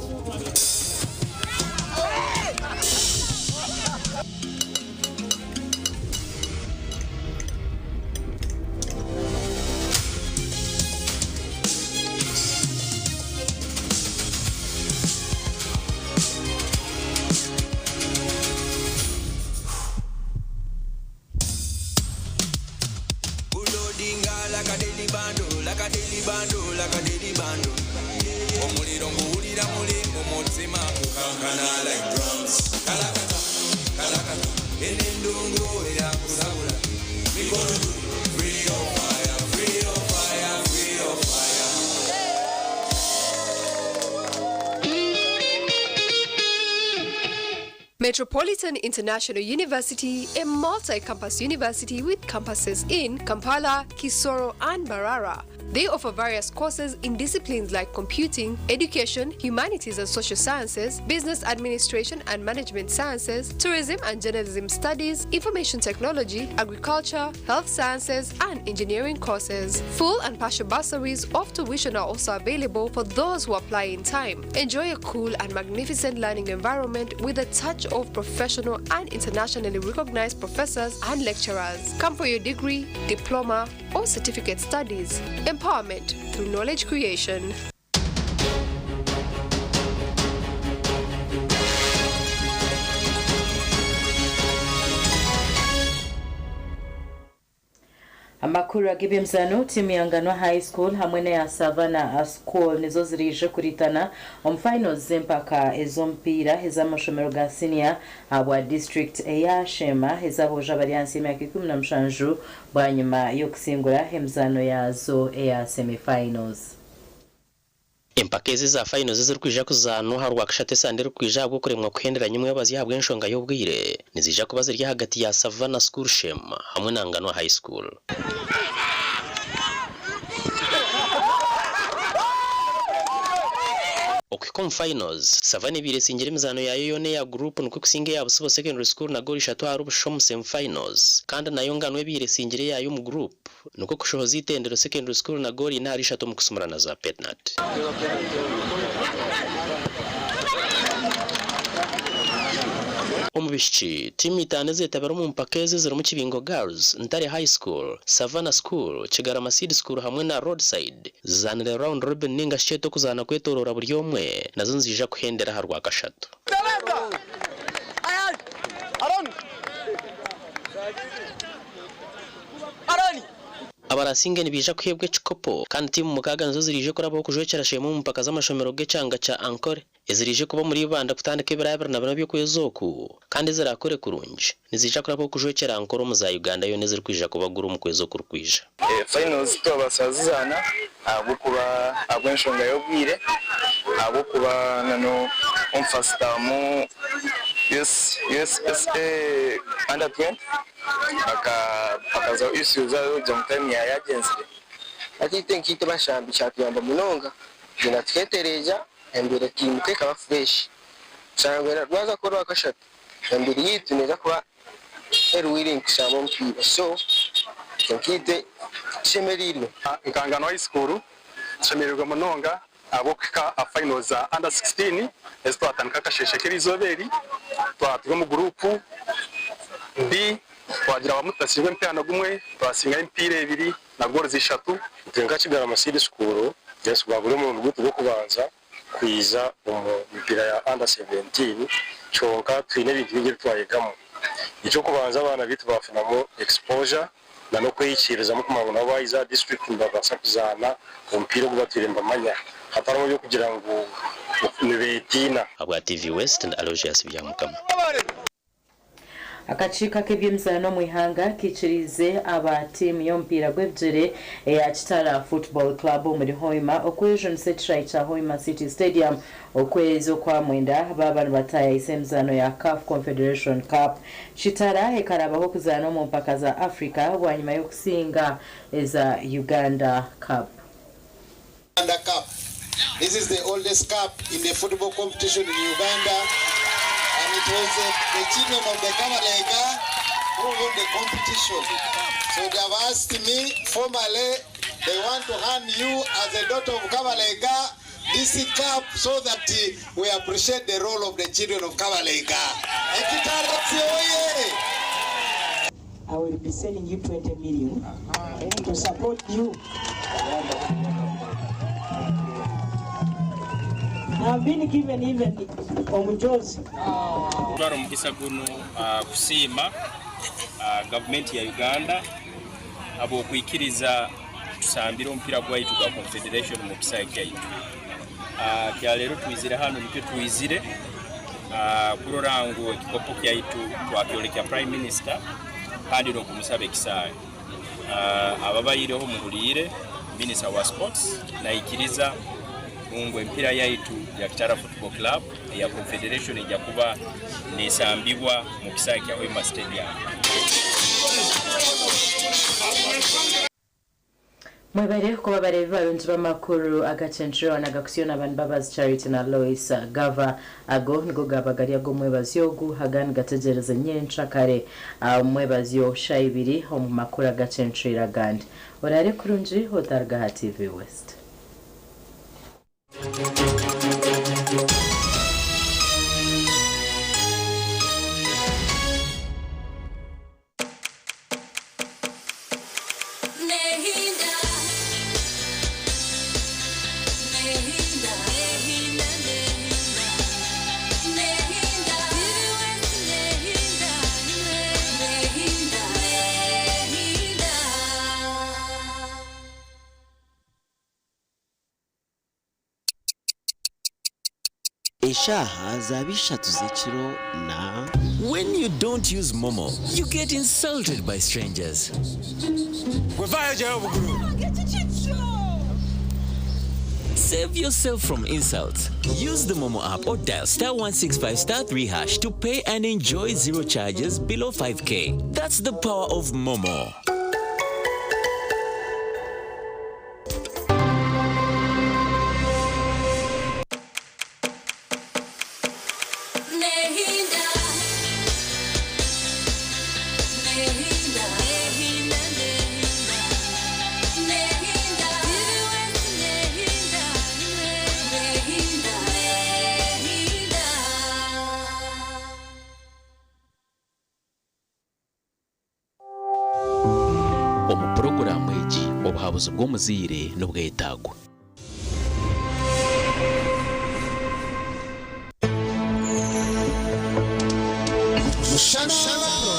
Metropolitan International University, a multi-campus university with campuses in Kampala, Kisoro, and Mbarara. They offer various courses in disciplines like computing, education, humanities and social sciences, business administration and management sciences, tourism and journalism studies, information technology, agriculture, health sciences, and engineering courses. Full and partial bursaries of tuition are also available for those who apply in time. Enjoy a cool and magnificent learning environment with a touch of professional and internationally recognized professors and lecturers. Come for your degree, diploma, or certificate studies. Empowerment through knowledge creation. Amakuru agibyemzano timu ya Ngano High School hamwe na Savannah School nizo zirije kuritana on finals zempaka ezompira ezamashomero ga senior abwa district eya Shema ezaboja bariansi imyaka 17 bwanyuma yo kusingura hemzano yazo eya semifinals. Impakezi za finals ziri kwija kuzano harwa kashate sandero kwija bwo kuremwa kuhenderanya umwe bazihabwe nshonga y'ubwire nizija kuba ziri hagati ya Savannah School Shema hamwe na Ngano High School. okwikoma finals savane biresingira emizano yayo yone ya group nuko kusinge ya Busibo Secondary School na goli 3 hari ubushomu sem finals kandi nayo nganwe biresingire yayo mu group nuko kushohoza Itendero Secondary School na goli na hari 3 mu kusumurana za Petnat. Omubishiki timu itane zetabara mu mpakeze ziri mu Kibingo Girls, Ntare High School, Savannah School, Kigarama Seed School hamwe na Roadside zanire round robin ninga sheto kuzana kwetorora buri omwe nazo nzija kuhendera harwa kashatu. Abarasinge nibija kuhebwe chikopo kandi timu mukaga nazo zirije kurabo kujwekera shemu mpaka z'amashomero gecanga cha Ankore ezirije kuba muri banda kutandika ibirabira nabana byo kwezoku kandi zirakore kurunje nizija kurabo kujwekera Ankore mu za Uganda yo neziri kwija kuba guru mu kwezoku rukwija. Finals to abasazana abo kuba abwenshonga yobwire abo kuba nano umfasta mu USA under 20 bakaza issues aho jamtani ya agency ati tenkite bashambi cyatuyamba munonga gina tketereja embere team teka fresh cyangwa rwaza ko rwakashata embere yitu neza kuba willing kusaba mpira so tenkite shemerirwe Nkangano high school shemerirwe munonga abo kika finals under 16 esto atanika kasheshekeri zoberi twatuga mu group ndi twagira abamutasirwe mpana gumwe twasinga impire ebiri na gol zishatu tenga Kigarama Seed School Yesu babure mu rugutu rwo kubanza kwiza umupira ya under 17 chonka twine bintu bingire twayegamo icyo kubanza abana bitu bafinamo exposure na no kwiyikiriza mu kumango nabo iza district mbabasa kuzana umupira gwa turemba manya hataramo byo kugira ngo nibetina abwa TV West and Aloysius byamukama. Akacika k'ebyemizano mu ihanga kicirize aba team yompira gwebjere ya Kitara Football Club muri Hoima okwejo nsetra cha Hoima City Stadium okwezo kwa mwenda baba bataya isemzano ya CAF Confederation Cup Kitara ekarabaho kuzana mu mpaka za Africa wanyuma yo kusinga eza Uganda Cup. Uganda Cup. This is the oldest cup in the football competition in Uganda. And it was the children of the Kamalega who won the competition. So they have asked me formally, they want to hand you as a daughter of Kamalega this cup so that we appreciate the role of the children of Kamalega. I will be sending you 20 million to support you. I've been given even omujozi. Twaro mukisa guno kusima government ya Uganda abo kwikiriza tusambira ompira gwaitu gwa Confederation mu kisaye kyaitu. Kya lero twizire hano nicyo twizire kurorango ekikopo kyaitu twakyolekya Prime Minister kandi no kumusabe kisaye. Ababayireho mu bulire Minister wa Sports na ikiriza mungu empira yaitu ya Kitara Football Club ya Confederation ijya kuba nesambibwa mu kisaye kya Hoima Stadium. Mwebere kuba bareba abantu bamakuru Agacencwire nagakusiyona abantu babazi Charity na Lois Gava ago ngo gabagari ago mwebazi yogu hagani gategereza nyenca kare mwebazi yo shayibiri mu makuru Agacencwire gandi orare kurunji hotarga ha TV West. Eshaha zabisha tuzechiro na. When you don't use Momo, you get insulted by strangers. Save yourself from insults. Use the Momo app or dial *165*3# to pay and enjoy zero charges below 5K. That's the power of Momo. buhabuzi bw'omuzire n'obwetaago.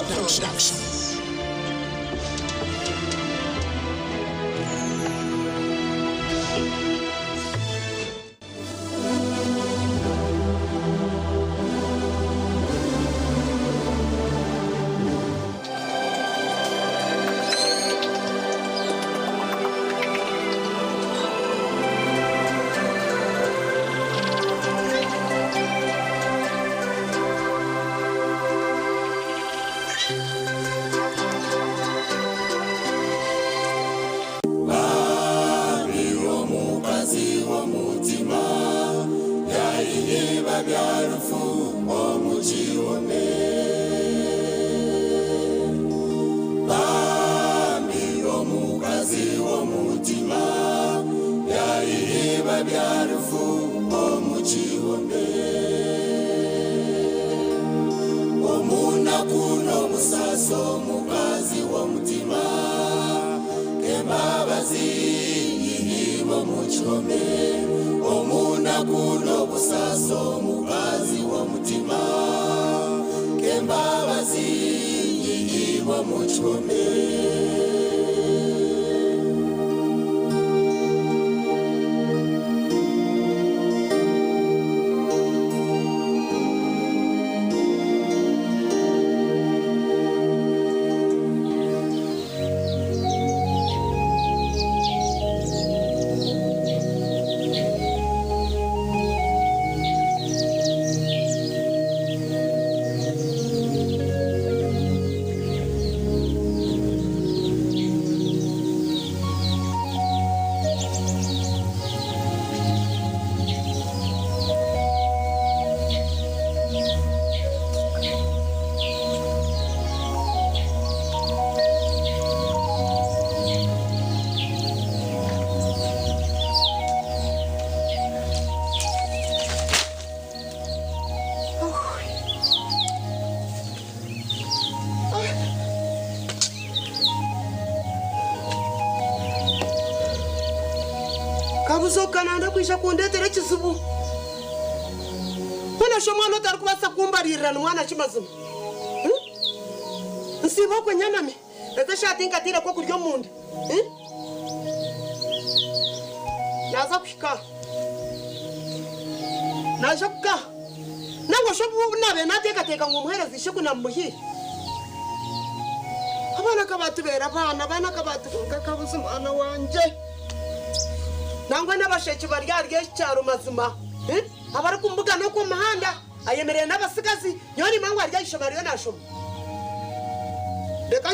Production. Kananda kwisha kundetera kizibu. Kuna shomwana utari kubasa kumbarira n'umwana kimazima. Nsibo ko nyaname. Ete shati ngatira ko kuryo munda. Naza kwika. Naje kuka. Nango shobu nabe nateka ngo muhereze ishe kuna muhi. Abana kabatubera abana kabatu kakabuzumana wanje. Nangwa n'abasheki baryarye cyaro mazima abari kumbuga no ku mahanda ayemereye n'abasigazi nyoni mangwa ryayishamariyo nashoma reka